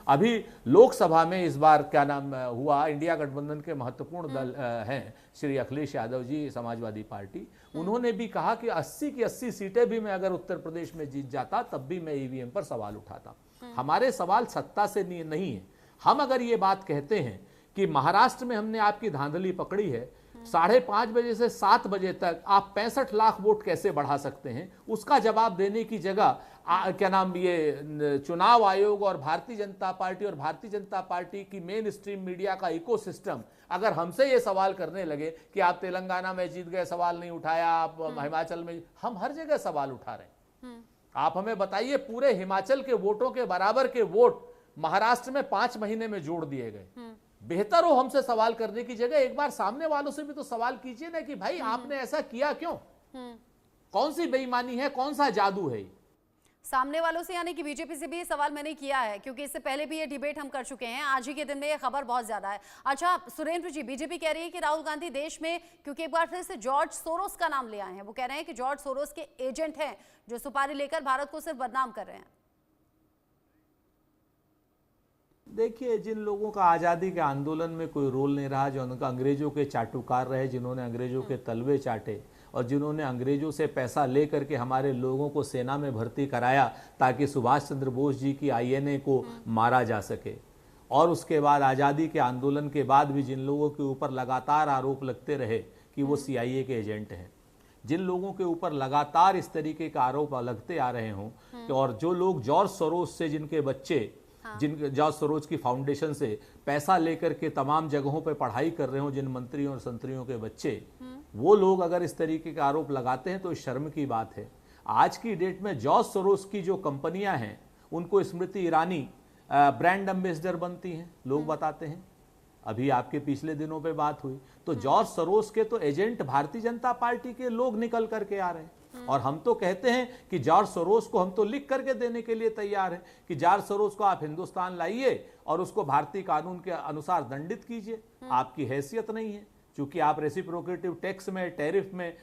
Speaker 11: अभी लोकसभा में इस बार क्या नाम हुआ, इंडिया गठबंधन के महत्वपूर्ण दल हैं श्री अखिलेश यादव जी, समाजवादी पार्टी, उन्होंने भी कहा कि 80 की 80 सीटें भी मैं अगर उत्तर प्रदेश में जीत जाता तब भी मैं ईवीएम पर सवाल उठाता। हमारे सवाल सत्ता से नहीं है। हम अगर ये बात कहते हैं कि महाराष्ट्र में हमने आपकी धांधली पकड़ी है, 5:30 बजे से 7 बजे तक आप 65 लाख वोट कैसे बढ़ा सकते हैं, उसका जवाब देने की जगह क्या नाम ये चुनाव आयोग और भारतीय जनता पार्टी की मेन स्ट्रीम मीडिया का इकोसिस्टम अगर हमसे ये सवाल करने लगे कि आप तेलंगाना में जीत गए, सवाल नहीं उठाया, आप हिमाचल में, हम हर जगह सवाल उठा रहे हैं। आप हमें बताइए, पूरे हिमाचल के वोटों के बराबर के वोट महाराष्ट्र में 5 महीने में जोड़ दिए गए। बेहतर हो हमसे सवाल करने की जगह एक बार सामने वालों से भी तो सवाल कीजिए ना कि भाई आपने ऐसा किया क्यों, कौन सी बेईमानी है, कौन सा जादू है।
Speaker 1: सामने वालों से यानी कि बीजेपी से भी ये सवाल मैंने किया है, क्योंकि इससे पहले भी ये डिबेट हम कर चुके हैं। आज ही के दिन में ये खबर बहुत ज्यादा है। अच्छा सुरेंद्र जी, बीजेपी कह रही है कि राहुल गांधी देश में, क्योंकि एक बार फिर से जॉर्ज सोरोस का नाम ले आए हैं, वो कह रहे हैं कि जॉर्ज सोरोस के एजेंट हैं जो सुपारी लेकर भारत को सिर्फ बदनाम कर रहे हैं।
Speaker 11: देखिए, जिन लोगों का आज़ादी के आंदोलन में कोई रोल नहीं रहा, जो उनका अंग्रेजों के चाटुकार रहे, जिन्होंने अंग्रेजों के तलवे चाटे और जिन्होंने अंग्रेजों से पैसा ले करके हमारे लोगों को सेना में भर्ती कराया ताकि सुभाष चंद्र बोस जी की आईएनए को मारा जा सके, और उसके बाद आज़ादी के आंदोलन के बाद भी जिन लोगों के ऊपर लगातार आरोप लगते रहे कि वो CIA के एजेंट हैं, जिन लोगों के ऊपर लगातार इस तरीके का आरोप लगते आ रहे हों, और जो लोग जॉर्ज सोरोस से, जिनके बच्चे जॉर्ज सोरोस की फाउंडेशन से पैसा लेकर के तमाम जगहों पे पढ़ाई कर रहे हो, जिन मंत्रियों और संतरियों के बच्चे, वो लोग अगर इस तरीके का आरोप लगाते हैं तो शर्म की बात है। आज की डेट में जॉर्ज सोरोस की जो कंपनियां हैं उनको स्मृति ईरानी ब्रांड एम्बेसडर बनती हैं, लोग बताते हैं। अभी आपके पिछले दिनों पे बात हुई तो जॉर्ज सोरोस के तो एजेंट भारतीय जनता पार्टी के लोग निकल करके आ रहे हैं, और हम तो कहते हैं कि जॉर्ज सोरोस को हम तो लिख करके देने के लिए तैयार हैं कि जॉर्ज सोरोस को आप हिंदुस्तान लाइए और उसको भारतीय कानून के अनुसार दंडित कीजिए। आपकी हैसियत नहीं है, क्योंकि आप रेसिप्रोकेटिव टैक्स में, टैरिफ में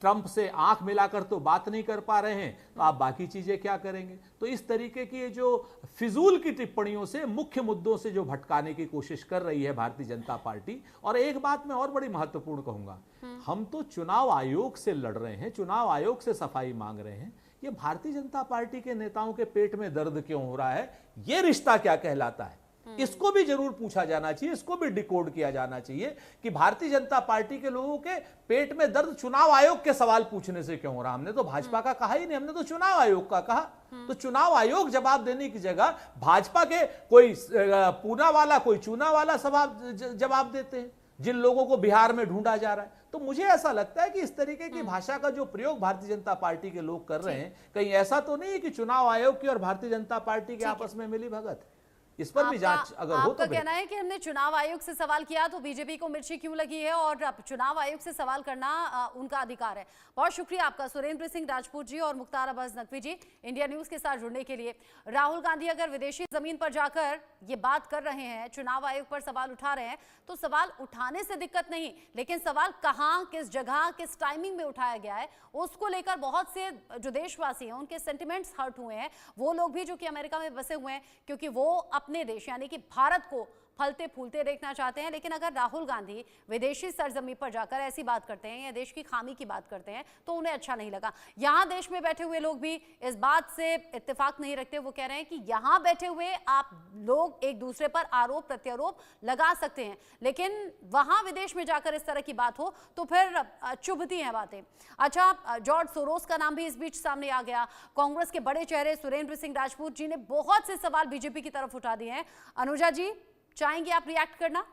Speaker 11: ट्रंप से आंख मिलाकर तो बात नहीं कर पा रहे हैं, तो आप बाकी चीजें क्या करेंगे। तो इस तरीके की जो फिजूल की टिप्पणियों से, मुख्य मुद्दों से जो भटकाने की कोशिश कर रही है भारतीय जनता पार्टी। और एक बात मैं और बड़ी महत्वपूर्ण कहूंगा, हम तो चुनाव आयोग से लड़ रहे हैं, चुनाव आयोग से सफाई मांग रहे हैं। ये भारतीय जनता पार्टी के नेताओं के पेट में दर्द क्यों हो रहा है, ये रिश्ता क्या कहलाता है, इसको भी जरूर पूछा जाना चाहिए, इसको भी डिकोड किया जाना चाहिए कि भारतीय जनता पार्टी के लोगों के पेट में दर्द चुनाव आयोग के सवाल पूछने से क्यों हो रहा। हमने तो भाजपा का कहा ही नहीं, हमने तो चुनाव आयोग का कहा। तो चुनाव आयोग जवाब देने की जगह भाजपा के कोई पूना वाला, कोई चूना वाला जवाब देते हैं, जिन लोगों को बिहार में ढूंढा जा रहा है। तो मुझे ऐसा लगता है कि इस तरीके की भाषा का जो प्रयोग भारतीय जनता पार्टी के लोग कर रहे हैं, कहीं ऐसा तो नहीं है कि चुनाव आयोग की और भारतीय जनता पार्टी के आपस में मिली भगत है। इस पर भी जांच अगर हो तो।
Speaker 1: आपका कहना है कि हमने चुनाव आयोग से सवाल किया तो बीजेपी को मिर्ची क्यों लगी है, और चुनाव आयोग से सवाल करना उनका अधिकार है। बहुत शुक्रिया आपका सुरेंद्र सिंह राजपूत जी और मुख्तार अब्बास नकवी जी इंडिया न्यूज के साथ जुड़ने के लिए। राहुल गांधी अगर विदेशी जमीन पर जाकर ये बात कर रहे हैं, चुनाव आयोग पर सवाल उठा रहे हैं, तो सवाल उठाने से दिक्कत नहीं, लेकिन सवाल कहां, किस जगह, किस टाइमिंग में उठाया गया है, उसको लेकर बहुत से जो देशवासी हैं उनके सेंटिमेंट्स हर्ट हुए हैं। वो लोग भी जो कि अमेरिका में बसे हुए हैं, क्योंकि वो अपने देश यानी कि भारत को फलते फूलते देखना चाहते हैं। लेकिन अगर राहुल गांधी विदेशी सरजमी पर जाकर ऐसी बात करते हैं या देश की खामी की बात करते हैं तो उन्हें अच्छा नहीं लगा। यहाँ देश में बैठे हुए लोग भी इस बात से इत्तेफाक नहीं रखते। वो कह रहे हैं कि यहाँ बैठे हुए आप लोग एक दूसरे पर आरोप प्रत्यारोप लगा सकते हैं, लेकिन वहां विदेश में जाकर इस तरह की बात हो तो फिर चुभती हैं बातें। अच्छा, जॉर्ज सोरोस का नाम भी इस बीच सामने आ गया। कांग्रेस के बड़े चेहरे सुरेंद्र सिंह राजपूत जी ने बहुत से सवाल बीजेपी की तरफ उठा दिए हैं। अनुजा जी, चाहेंगे आप रिएक्ट करना?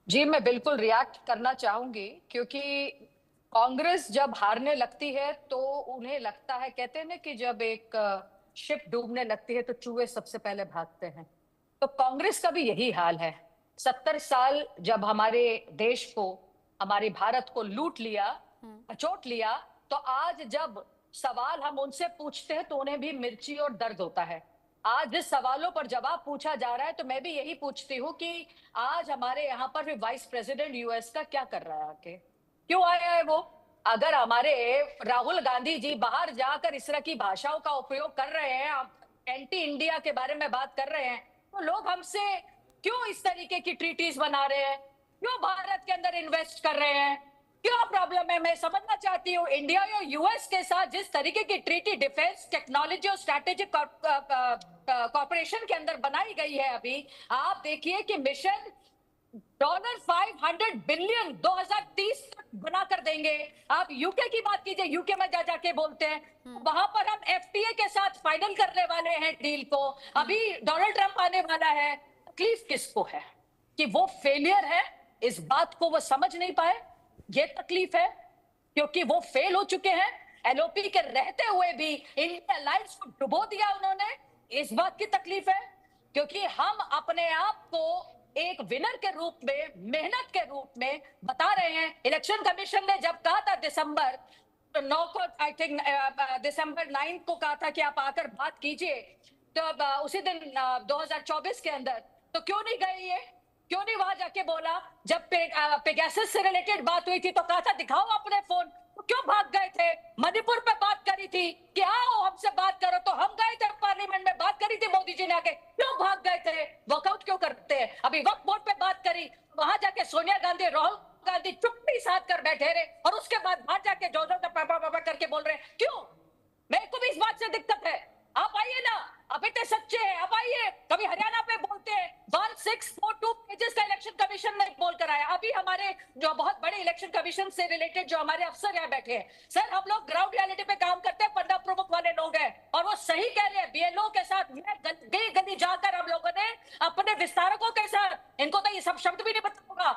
Speaker 8: जी, मैं बिल्कुल रिएक्ट करना चाहूंगी, क्योंकि कांग्रेस जब हारने लगती है तो उन्हें लगता है, कहते हैं ना कि जब एक शिप डूबने लगती है तो चूहे सबसे पहले भागते हैं। तो कांग्रेस का भी यही हाल है। 70 साल जब हमारे देश को, हमारे भारत को लूट लिया, चोट लिया, तो आज जब सवाल हम उनसे पूछते हैं तो उन्हें भी मिर्ची और दर्द होता है। आज जिस सवालों पर जवाब पूछा जा रहा है तो मैं भी यही पूछती हूँ कि आज हमारे यहाँ पर भी वाइस प्रेसिडेंट यूएस का क्या कर रहा है, आके क्यों आया है वो? अगर हमारे राहुल गांधी जी बाहर जाकर इस तरह की भाषाओं का उपयोग कर रहे हैं, एंटी इंडिया के बारे में बात कर रहे हैं, तो लोग हमसे क्यों इस तरीके की ट्रीटीज बना रहे हैं, क्यों भारत के अंदर इन्वेस्ट कर रहे हैं? क्या प्रॉब्लम है? मैं समझना चाहती हूँ इंडिया और यूएस के साथ जिस तरीके की ट्रीटी डिफेंस टेक्नोलॉजी और स्ट्रैटेजिक कॉर्पोरेशन के अंदर बनाई गई है, अभी आप देखिए कि मिशन $500 बिलियन 2030 तक बना कर देंगे। आप यूके की बात कीजिए, यूके में जा जाके बोलते हैं वहां पर हम एफटीए के साथ फाइनल करने वाले हैं डील को। अभी डोनाल्ड ट्रंप आने वाला है। तकलीफ किसको है कि वो फेलियर है, इस बात को वो समझ नहीं पाए, ये तकलीफ है क्योंकि वो फेल हो चुके हैं। एलओपी के रहते हुए भी इंडिया अलायंस को डुबो दिया उन्होंने, इस बात की तकलीफ है क्योंकि हम अपने आप को एक विनर के रूप में, मेहनत के रूप में बता रहे हैं। इलेक्शन कमीशन ने जब कहा था दिसंबर 9 को, आई थिंक दिसंबर 9 को कहा था कि आप आकर बात कीजिए, तो उसी दिन 2024 के अंदर, तो क्यों नहीं गए ये? क्यों नहीं वहां जाके बोला? जब पेगासस से रिलेटेड बात हुई थी तो कहा था दिखाओ अपने फोन, तो क्यों भाग गए थे? मणिपुर पे बात करी थी कि आओ हमसे बात करो, तो हम गए थे पार्लियामेंट में, बात करी थी मोदी जी ने आके, क्यों भाग गए थे? वॉकआउट क्यों करते हैं? अभी वक्फ बोर्ड पे बात करी, वहां जाके सोनिया गांधी, राहुल गांधी चुप्पी साध कर बैठे रहे और उसके बाद बाहर जाके जो पापा करके बोल रहे हैं। क्यों? मेरे को भी इस बात से दिक्कत है। आप आइए ना, आप इतने सच्चे हैं, आप आइए। कभी हरियाणा पे बोलते हैं 1642 पेजेस का इलेक्शन कमीशन ने बोल कर आया। अभी हमारे जो बहुत बड़े इलेक्शन कमीशन से रिलेटेड जो हमारे अफसर यहाँ बैठे हैं, सर हम लोग ग्राउंड रियलिटी पे काम करते हैं, 15 प्रमुख वाले लोग हैं और वो सही कह रहे हैं। बीएलओ के साथ गली गली जाकर हम लोगों ने अपने विस्तारकों के साथ, इनको तो ये सब शब्द भी नहीं पता होगा,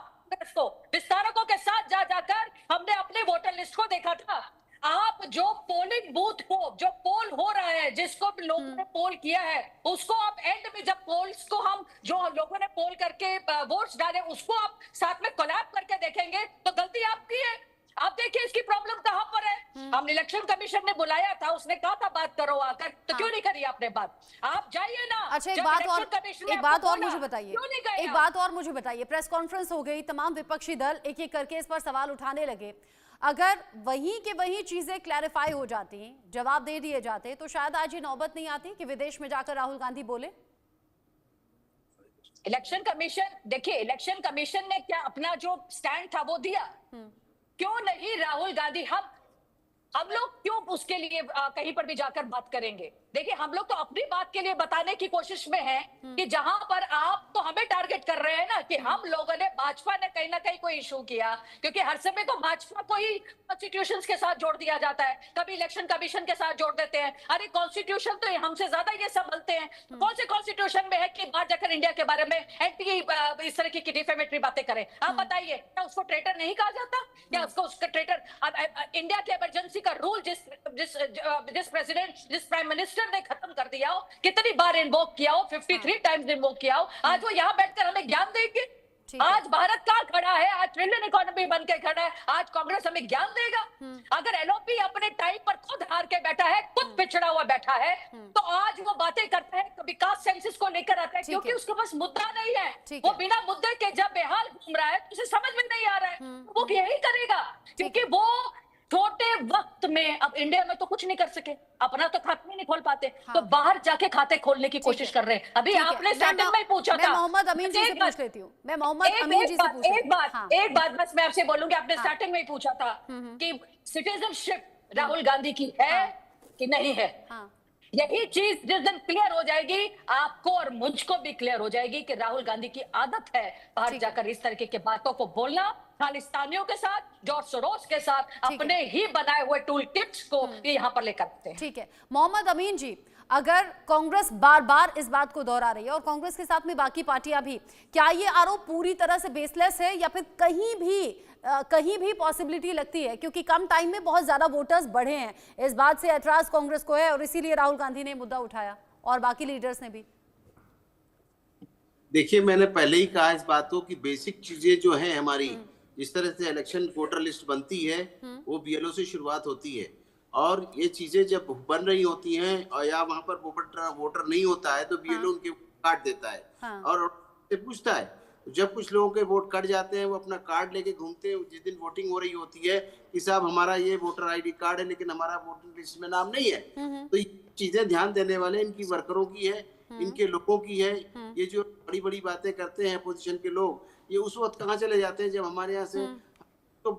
Speaker 8: विस्तारकों के साथ जा जाकर हमने अपने वोटर लिस्ट को देखा था। आप जो पोलिंग बूथ को, जो पोल हो रहा है, जिसको भी लोगों ने पोल किया है, उसको आप एंड में जब पोल्स को हम जो लोगों ने पोल करके वोट्स डाले उसको आप साथ में कोलैब करके देखेंगे तो गलती आपकी है। आप देखिए इसकी प्रॉब्लम कहां पर है। हम इलेक्शन कमीशन ने बुलाया था, उसने कहा था बात करो आकर, तो क्यों नहीं करी आपने बात? आप जाइए ना।
Speaker 1: अच्छा एक बात और मुझे बताइए, एक बात और मुझे बताइए, प्रेस कॉन्फ्रेंस हो गई, तमाम विपक्षी दल एक एक करके इस पर सवाल उठाने लगे। अगर वहीं के वहीं चीजें क्लैरिफाई हो जाती, जवाब दे दिए जाते, तो शायद आज ये नौबत नहीं आती कि विदेश में जाकर राहुल गांधी बोले।
Speaker 8: इलेक्शन कमीशन, देखिए इलेक्शन कमीशन ने क्या अपना जो स्टैंड था वो दिया, क्यों नहीं राहुल गांधी, हम लोग क्यों उसके लिए कहीं पर भी जाकर बात करेंगे? देखिए हम लोग तो अपनी बात के लिए बताने की कोशिश में हैं कि जहां पर आप तो हमें टारगेट कर रहे हैं ना कि हम लोगों ने, भाजपा ने कहीं ना कहीं कोई इशू किया, क्योंकि हर समय तो भाजपा को ही कॉन्स्टिट्यूशन के साथ जोड़ दिया जाता है, कभी इलेक्शन कमीशन के साथ जोड़ देते हैं। अरे कॉन्स्टिट्यूशन तो हमसे ज्यादा ये संभलते हैं, कौन से कॉन्स्टिट्यूशन में है कि बाहर जाकर इंडिया के बारे में एंटी इस तरह की डिफेमेटरी बातें करें? आप बताइए, क्या उसको ट्रेटर नहीं कहा जाता? क्या उसको उसका ट्रेटर, इंडिया की इमरजेंसी का रूल जिस प्रेसिडेंट, जिस प्राइम मिनिस्टर ने खत्म कर दिया हो, कितनी बार इन्वोक किया हो, 53 टाइम्स इन्वोक किया हो, आज वो यहाँ बैठकर हमें ज्ञान देंगे? आज भारत कहाँ खड़ा है? आज ट्रिलियन इकोनॉमी बन के खड़ा है, आज कांग्रेस हमें ज्ञान देगा? अगर एलओपी अपने टाइम पर खुद हार के बैठा है, खुद पिछड़ा हुआ बैठा है, तो आज वो बातें करता है, कभी कास्ट सेंसस को लेकर आता है, क्योंकि उसके पास मुद्दा नहीं है। वो बिना मुद्दे के जब बेहाल घूम रहा है, उसे समझ में नहीं आ रहा है, वो यही करेगा, क्योंकि वो छोटे वक्त में, अब इंडिया में तो कुछ नहीं कर सके, अपना तो खाता नहीं खोल पाते, तो बाहर जाके खाते खोलने की कोशिश कर रहे हैं। अभी आपने स्टार्टिंग में पूछा था,
Speaker 1: मैं मोहम्मद अमीन जी से पूछ लेती हूँ, मैं मोहम्मद अमीन जी से पूछ लेती हूँ।
Speaker 8: एक बात बस मैं आपसे बोलूंगी, आपने स्टार्टिंग में ही पूछा था कि सिटीजनशिप राहुल गांधी की है कि नहीं है। यही चीज जिस दिन क्लियर हो जाएगी, आपको और मुझको भी क्लियर हो जाएगी कि राहुल गांधी की आदत है बाहर जाकर इस तरीके की बातों को बोलना, खालिस्तानियों के साथ, जॉर्ज सोरोस के साथ, अपने ही बनाए हुए टूल किट्स को यहाँ पर लेकर आते हैं।
Speaker 1: ठीक है मोहम्मद अमीन जी, अगर कांग्रेस बार बार इस बात को दोहरा रही है और कांग्रेस के साथ में बाकी पार्टियां भी, क्या ये आरोप पूरी तरह से बेसलेस है या फिर कहीं भी पॉसिबिलिटी लगती है, क्योंकि कम टाइम में बहुत ज्यादा वोटर्स बढ़े हैं, इस बात से ऐतराज कांग्रेस को है और इसीलिए राहुल गांधी ने मुद्दा उठाया और बाकी लीडर्स ने भी?
Speaker 9: देखिए मैंने पहले ही कहा इस बात को कि बेसिक चीजें जो है हमारी, इस तरह से इलेक्शन वोटर लिस्ट बनती है वो बीएलओ से शुरुआत होती है, और ये चीजें जब बन रही होती हैं और या वहां पर वोटर नहीं होता है तो बीएलओ उनके काट देता है और पूछता है। जब कुछ लोगों के वोट कट जाते हैं, वो अपना कार्ड लेके घूमते हैं जिस दिन वोटिंग हो रही होती है कि साहब हमारा ये वोटर आईडी कार्ड है लेकिन हमारा वोटिंग लिस्ट में नाम नहीं है। तो ये चीजें ध्यान देने वाले इनकी वर्करों की है, इनके लोगों की है। ये जो बड़ी बड़ी बातें करते हैं अपोजिशन के लोग, ये उस वक्त कहाँ चले जाते हैं जब हमारे यहाँ से तो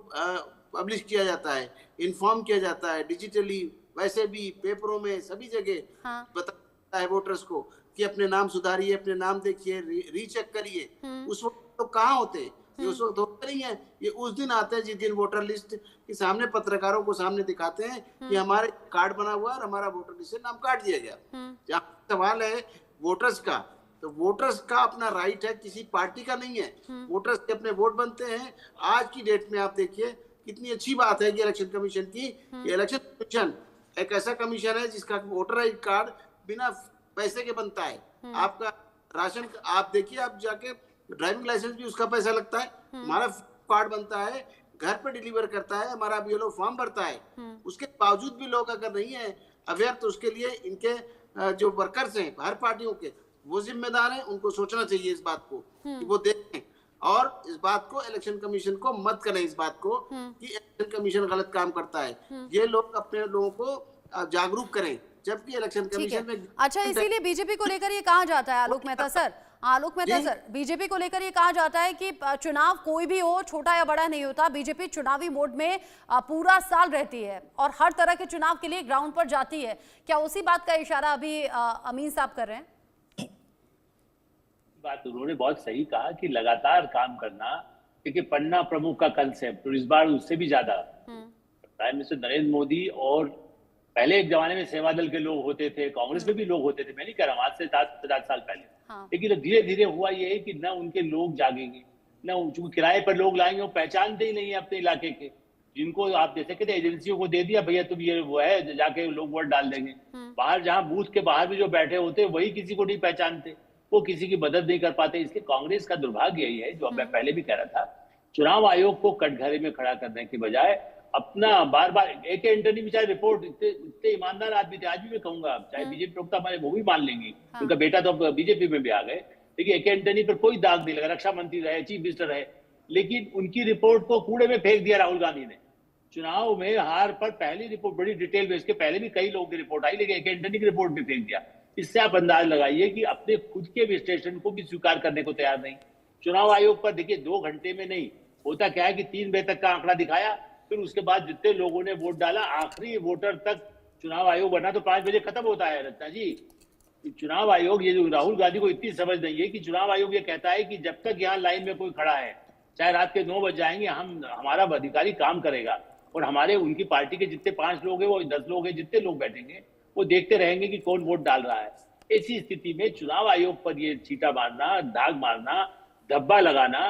Speaker 9: पब्लिश किया जाता है, इन्फॉर्म किया जाता है डिजिटली, वैसे भी पेपरों में सभी जगह बताता है वोटर्स को कि अपने नाम सुधारिए, अपने नाम देखिए, रीचेक करिए। उस वक्त तो कहाँ होते, ये उस वक्त होते नहीं है, ये उस दिन आते हैं जिस दिन वोटर लिस्ट के सामने पत्रकारों को सामने दिखाते हैं कि हमारे कार्ड बना हुआ और हमारा वोटर लिस्ट से नाम काट दिया गया। जहाँ सवाल है वोटर्स का, तो वोटर्स का अपना राइट है, किसी पार्टी का नहीं है। वोटर्स के अपने वोट बनते हैं। आज की डेट में आप देखिए कितनी अच्छी बात है कि इलेक्शन कमीशन की, इलेक्शन कमीशन एक ऐसा कमीशन है जिसका वोटर आई कार्ड बिना पैसे के बनता है। आपका राशन, आप देखिए, आप जाके ड्राइविंग लाइसेंस भी उसका पैसा लगता है, हमारा कार्ड बनता है, घर पे डिलीवर करता है, हमारा बीएलओ फॉर्म भरता है। उसके बावजूद भी लोग अगर नहीं है अवेयर, तो उसके लिए इनके जो वर्कर्स हैं हर पार्टियों के, वो जिम्मेदार हैं। उनको सोचना चाहिए इस बात को कि वो देखें और इस बात को इलेक्शन कमीशन को मत करें, इस बात को कि इलेक्शन कमीशन गलत काम करता है। ये लोग अपने लोगों को जागरूक करें, जबकि इलेक्शन कमीशन में।
Speaker 1: अच्छा, इसीलिए बीजेपी को लेकर ये कहा जाता है, आलोक मेहता सर, बीजेपी को लेकर ये कहा जाता है कि चुनाव कोई भी हो, छोटा या बड़ा नहीं होता, बीजेपी चुनावी मोड में पूरा साल रहती है और हर तरह के चुनाव के लिए ग्राउंड पर जाती है। क्या उसी बात का इशारा अभी अमीन साहब कर रहे हैं?
Speaker 7: बात उन्होंने बहुत सही कहा कि लगातार काम करना, क्योंकि पन्ना प्रमुख का कंसेप्ट, और इस बार उससे भी ज्यादा प्राइम मिनिस्टर नरेंद्र मोदी, और पहले एक जमाने में सेवा दल के लोग होते थे, कांग्रेस में भी लोग होते थे, मैं नहीं कह रहा हूँ आज से 50 साल पहले, लेकिन धीरे धीरे हुआ ये है कि न उनके लोग जागेंगे, न चूंकि किराए पर लोग लाएंगे, वो पहचानते ही नहीं है अपने इलाके के, जिनको आप जैसे कहते एजेंसियों को दे दिया, भैया तुम ये वो है, जाके लोग वोट डाल देंगे। बाहर जहाँ बूथ के बाहर भी जो बैठे होते वही किसी को नहीं पहचानते, वो किसी की मदद नहीं कर पाते। इसलिए कांग्रेस का दुर्भाग्य यही है, जो मैं पहले भी कह रहा था, चुनाव आयोग को कटघरे में खड़ा करने के बजाय अपना बार बार एक एंटनी भी, चाहे रिपोर्ट इतने ईमानदार आदमी थे, आज भी मैं कहूंगा, चाहे बीजेपी प्रवक्ता हमारे वो भी मान लेंगे, उनका बेटा तो बीजेपी में भी आ गए, लेकिन एक एंटनी पर कोई दाग नहीं लगा, रक्षा मंत्री रहे, चीफ मिनिस्टर रहे, लेकिन उनकी रिपोर्ट को कूड़े में फेंक दिया राहुल गांधी ने। चुनाव में हार पर पहली रिपोर्ट बड़ी डिटेल में, इसके पहले भी कई लोगों की रिपोर्ट आई, लेकिन एक एंटनी की रिपोर्ट भी फेंक दिया। इससे आप अंदाज लगाइए कि अपने खुद के विश्लेषण को भी स्वीकार करने को तैयार नहीं। चुनाव आयोग पर देखिए 2 घंटे में नहीं होता, क्या है कि 3 बजे तक का आंकड़ा दिखाया, फिर उसके बाद जितने लोगों ने वोट डाला, आखिरी वोटर तक चुनाव आयोग बना तो 5 बजे खत्म होता है। रत्ना जी, चुनाव आयोग, ये जो राहुल गांधी को इतनी समझ नहीं है कि चुनाव आयोग ये कहता है कि जब तक यहाँ लाइन में कोई खड़ा है, चाहे रात के 9 बज जाएंगे, हमारा अधिकारी काम करेगा, और हमारे उनकी पार्टी के जितने 5 लोग हैं, वो 10 लोग हैं, जितने लोग बैठेंगे वो देखते रहेंगे कि कौन वोट डाल रहा है। ऐसी स्थिति में चुनाव आयोग पर ये चीटा मारना, दाग मारना, धब्बा लगाना,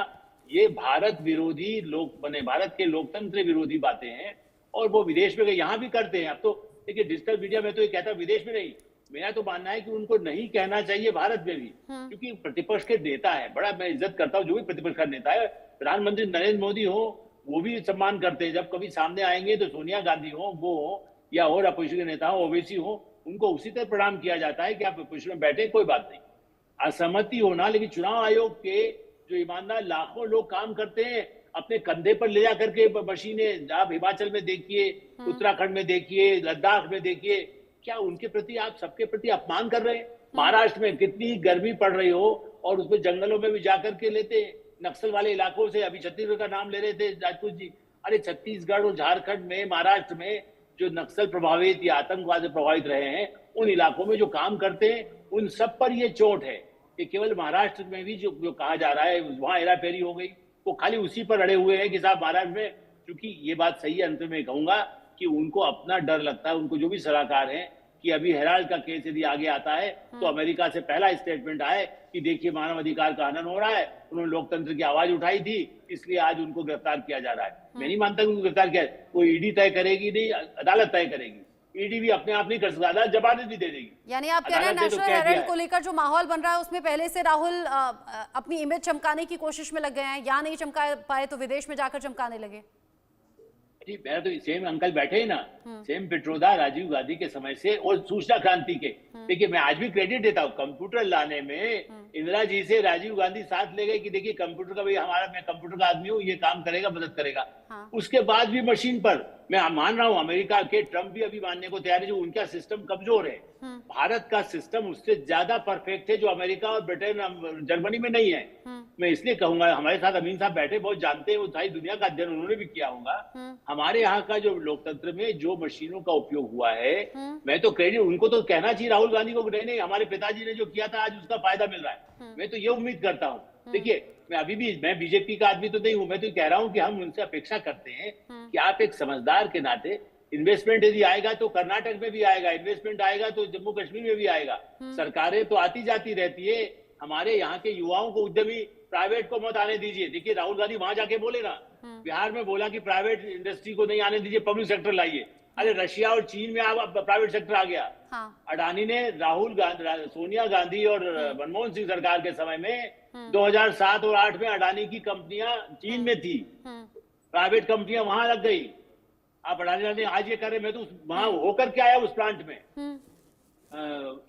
Speaker 7: ये भारत विरोधी लोग बने, भारत के लोकतंत्र विरोधी बातें हैं, और वो विदेश में यहाँ भी करते हैं। अब तो देखिए डिजिटल मीडिया में तो ये कहता है, विदेश में नहीं, मेरा तो मानना है कि उनको नहीं कहना चाहिए भारत में भी, क्योंकि प्रतिपक्ष के नेता है, बड़ा मैं इज्जत करता हूँ जो भी प्रतिपक्ष का नेता है, प्रधानमंत्री नरेंद्र मोदी हो, वो भी सम्मान करते हैं। जब कभी सामने आएंगे तो सोनिया गांधी हो, वो हो, या और अपोजिशन के नेता हो, ओवैसी हो, उनको उसी तरह प्रणाम किया जाता है कि आप अपोजिशन में बैठे, कोई बात नहीं, असहमति होना। लेकिन चुनाव आयोग के जो ईमानदार लाखों लोग काम करते हैं, अपने कंधे पर ले जाकर के मशीनें, आप हिमाचल में देखिए, उत्तराखंड में देखिए, लद्दाख में देखिए, क्या उनके प्रति आप सबके प्रति अपमान कर रहे हैं? महाराष्ट्र में कितनी गर्मी पड़ रही हो और उसमें जंगलों में भी जाकर के लेते हैं, नक्सल वाले इलाकों से, अभी छत्तीसगढ़ का नाम ले रहे थे राजपूत जी, अरे छत्तीसगढ़ और झारखंड में, महाराष्ट्र में जो नक्सल प्रभावित या आतंकवाद से प्रभावित रहे हैं, उन इलाकों में जो काम करते हैं, उन सब पर ये चोट है। कि केवल महाराष्ट्र में भी जो कहा जा रहा है, वहां हेराफेरी हो गई, वो खाली उसी पर अड़े हुए हैं कि साहब महाराष्ट्र में, क्योंकि ये बात सही है, अंत में कहूंगा कि उनको अपना डर लगता है, उनको जो भी सलाहकार हैं, कि अभी हेराल्ड का केस यदि आगे आता है तो अमेरिका से पहला स्टेटमेंट आए कि देखिए मानव अधिकार का हनन हो रहा है, उन्होंने लोकतंत्र की आवाज उठाई थी, इसलिए आज उनको गिरफ्तार किया जा रहा है। मैं नहीं मानता कि उनको गिरफ्तार किया, कोई ईडी तय करेगी नहीं, अदालत तय करेगी, ईडी भी अपने आप नहीं कर सकता, अदालत जमानत भी दे देगी।
Speaker 1: यानी आप कह रहे हैं नेशनल हेराल्ड को लेकर जो माहौल बन रहा है उसमें पहले से राहुल अपनी इमेज चमकाने की कोशिश में लग गए हैं, यहाँ नहीं चमका पाए तो विदेश में जाकर चमकाने लगे।
Speaker 7: जी, मेरा तो सेम अंकल बैठे ही ना, सेम पिट्रोदा राजीव गांधी के समय से और सूचना क्रांति के, देखिए मैं आज भी क्रेडिट देता हूँ, कंप्यूटर लाने में इंदिरा जी से राजीव गांधी साथ ले गए कि देखिए कंप्यूटर का भाई हमारा, मैं कंप्यूटर का आदमी हूँ, ये काम करेगा, मदद करेगा। उसके बाद भी मशीन पर मैं मान रहा हूं अमेरिका के ट्रंप भी अभी मानने को तैयार है जो उनका सिस्टम कमजोर है। भारत का सिस्टम उससे ज्यादा परफेक्ट है जो अमेरिका और ब्रिटेन जर्मनी में नहीं है। मैं इसलिए कहूंगा, हमारे साथ अमीन साहब बैठे बहुत जानते हैं, वो सारी दुनिया का अध्ययन उन्होंने भी किया होगा। हमारे यहाँ का जो लोकतंत्र में जो मशीनों का उपयोग हुआ है, मैं तो क्रेडिट उनको तो कहना चाहिए राहुल गांधी को, नहीं हमारे पिताजी ने जो किया था आज उसका फायदा मिल रहा है। मैं तो ये उम्मीद करता हूँ। देखिए मैं बीजेपी का आदमी तो नहीं हूं, मैं तो कह रहा हूं कि हम उनसे अपेक्षा करते हैं कि आप एक समझदार के नाते, इन्वेस्टमेंट यदि आएगा तो कर्नाटक में भी आएगा, इन्वेस्टमेंट आएगा तो जम्मू कश्मीर में भी आएगा। सरकारें तो आती जाती रहती है, हमारे यहाँ के युवाओं को उद्यमी प्राइवेट को मत आने दीजिए। देखिए राहुल गांधी वहां जाके बोले ना, बिहार में बोला कि प्राइवेट इंडस्ट्री को नहीं आने दीजिए, पब्लिक सेक्टर लाइए। अरे रशिया और चीन में अब प्राइवेट सेक्टर आ गया। अडानी ने राहुल गांधी, सोनिया गांधी और मनमोहन सिंह सरकार के समय में 2007 और 2008 में अडानी की कंपनियां चीन में थी, प्राइवेट कंपनियां वहां लग गई। आप अडानी आज ये कर रहे, मैं तो वहां होकर के आया उस प्लांट में।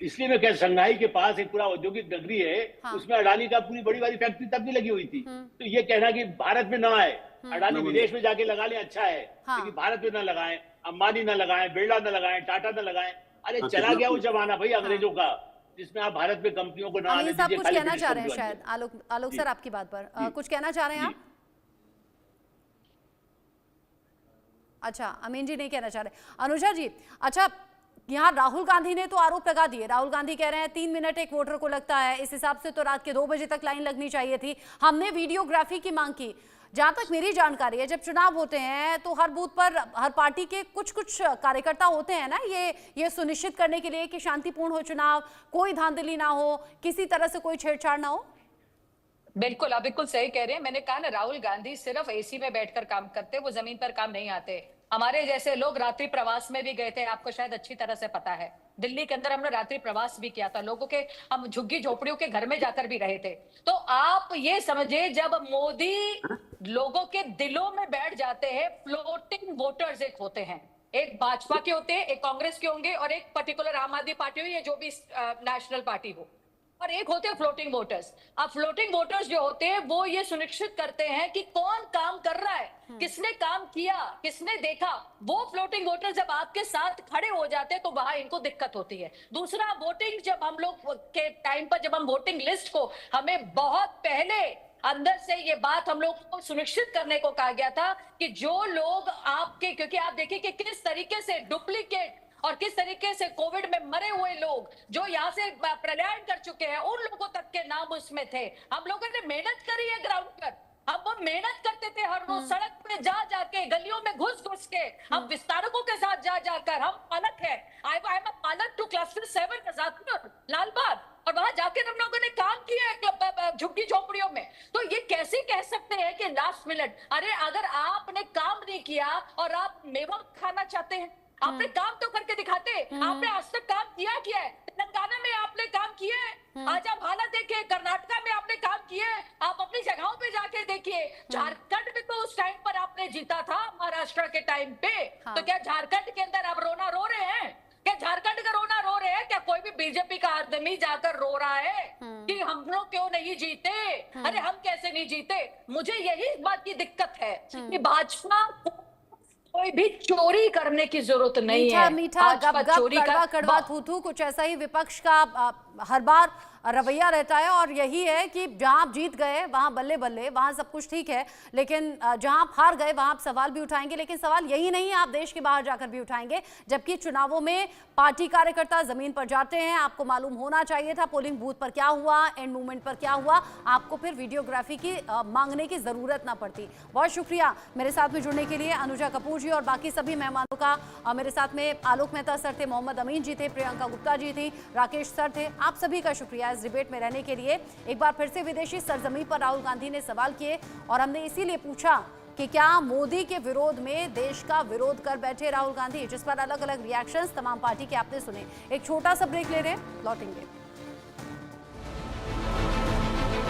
Speaker 7: इसलिए मैं कह, शंघाई के पास एक पूरा औद्योगिक नगरी है, उसमें अडानी का पूरी बड़ी बड़ी फैक्ट्री तब भी लगी हुई थी। तो ये कहना कि भारत में ना आए, अडानी विदेश में जाके लगा ले अच्छा है, लेकिन भारत में ना लगाएं, अंबानी ना लगाएं, बिरला ना लगाएं, टाटा ना लगाएं। अरे चला गया वो जमाना भाई अंग्रेजों का, जिसमें आप भारत में कंपनियों को ना आने दीजिए।
Speaker 1: कुछ कहना चाह रहे हैं शायद आलोक सर आपकी बात पर कुछ कहना चाह रहे हैं आप? अच्छा, अमीन जी नहीं कहना चाह रहे। अनुजा जी, अच्छा यहाँ राहुल गांधी ने तो आरोप लगा दिए, राहुल गांधी कह रहे हैं 3 मिनट एक वोटर को लगता है, इस हिसाब से तो रात के 2 बजे तक लाइन लगनी चाहिए थी। हमने वीडियोग्राफी की मांग की। जहां तक मेरी जानकारी है, जब चुनाव होते हैं तो हर बूथ पर हर पार्टी के कुछ कार्यकर्ता होते हैं ना, ये सुनिश्चित करने के लिए कि शांतिपूर्ण हो चुनाव, कोई धांधली ना हो, किसी तरह से कोई छेड़छाड़ ना हो।
Speaker 8: बिल्कुल, आप बिल्कुल सही कह रहे हैं। मैंने कहा ना, राहुल गांधी सिर्फ एसी में बैठकर काम करते, वो जमीन पर काम नहीं आते। हमारे जैसे लोग रात्रि प्रवास में भी गए थे, आपको शायद अच्छी तरह से पता है। दिल्ली के अंदर हमने रात्रि प्रवास भी किया था, लोगों के हम झुग्गी झोपड़ियों के घर में जाकर भी रहे थे। तो आप ये समझिए, जब मोदी लोगों के दिलों में बैठ जाते हैं, फ्लोटिंग वोटर्स एक होते हैं, एक भाजपा के होते हैं, एक कांग्रेस के होंगे और एक पर्टिकुलर आम आदमी पार्टी हो या जो भी नेशनल पार्टी हो, और एक होते हैं फ्लोटिंग वोटर्स। अब फ्लोटिंग वोटर्स जो होते हैं वो ये सुनिश्चित करते हैं कि कौन काम कर रहा है, किसने काम किया, किसने देखा। वो फ्लोटिंग वोटर्स जब आपके साथ खड़े हो जाते हैं तो वहां इनको दिक्कत होती है। दूसरा, वोटिंग जब हम लोग के टाइम पर, जब हम वोटिंग लिस्ट को, हमें बहुत पहले अंदर से ये बात हम लोग को सुनिश्चित करने को कहा गया था कि जो लोग आपके, क्योंकि आप देखिए कि किस तरीके से डुप्लीकेट और किस तरीके से कोविड में मरे हुए लोग जो यहाँ से पलायन कर चुके हैं, उन लोगों तक के नाम उसमें थे। हम लोगों ने मेहनत करी है ग्राउंड पर, हम वो मेहनत करते थे हर रोज, सड़क पे जा जाके, गलियों में घुस घुस के, हम विस्तारकों के साथ जा जाकर, हम पालक है, आई एम अ पालक टू क्लस्टर 7 आजादपुर लालबाग, और वहां जाकर हम लोगों ने काम किया है झुग्गी झोपड़ियों में। तो ये कैसे कह सकते हैं कि लास्ट मिनट? अरे अगर आपने काम नहीं किया और आप मेवा खाना चाहते हैं, आपने काम तो करके दिखाते। आपने आज तक काम किया है? तेलंगाना में आपने काम किया है? आज आप हालत देखिए, कर्नाटका में आपने काम किया है, आप अपनी जगहों पे जाके देखिए। झारखंड में तो उस टाइम पर आपने जीता था, महाराष्ट्र के टाइम पे। तो क्या झारखंड के अंदर आप रोना रो रहे हैं? क्या झारखंड का रोना रो रहे हैं? क्या कोई भी बीजेपी का आदमी जाकर रो रहा है कि हम लोग क्यों नहीं जीते? अरे हम कैसे नहीं जीते? मुझे यही बात की दिक्कत है कि भाजपा कोई भी चोरी करने की जरूरत नहीं है।
Speaker 1: मीठा गप कड़वा कड़वा थू कुछ ऐसा ही विपक्ष का हर बार रवैया रहता है, और यही है कि जहां आप जीत गए वहां बल्ले बल्ले, वहां सब कुछ ठीक है, लेकिन जहां आप हार गए वहां आप सवाल भी उठाएंगे। लेकिन सवाल यही नहीं है, आप देश के बाहर जाकर भी उठाएंगे, जबकि चुनावों में पार्टी कार्यकर्ता जमीन पर जाते हैं। आपको मालूम होना चाहिए था पोलिंग बूथ पर क्या हुआ, एंड मूवमेंट पर क्या हुआ, आपको फिर वीडियोग्राफी की मांगने की जरूरत ना पड़ती। बहुत शुक्रिया मेरे साथ में जुड़ने के लिए अनुजा कपूर जी और बाकी सभी मेहमानों का। मेरे साथ में आलोक मेहता सर थे, मोहम्मद अमीन जी थे, प्रियंका गुप्ता जी थी, राकेश सर थे। आप सभी का शुक्रिया इस डिबेट में रहने के लिए। एक बार फिर से विदेशी सरजमी पर राहुल गांधी ने सवाल किए, और हमने इसीलिए पूछा कि क्या मोदी के विरोध में देश का विरोध कर बैठे राहुल गांधी, जिस पर अलग अलग रिएक्शंस तमाम पार्टी के आपने सुने। एक छोटा सा ब्रेक ले रहे हैं, लौटेंगे।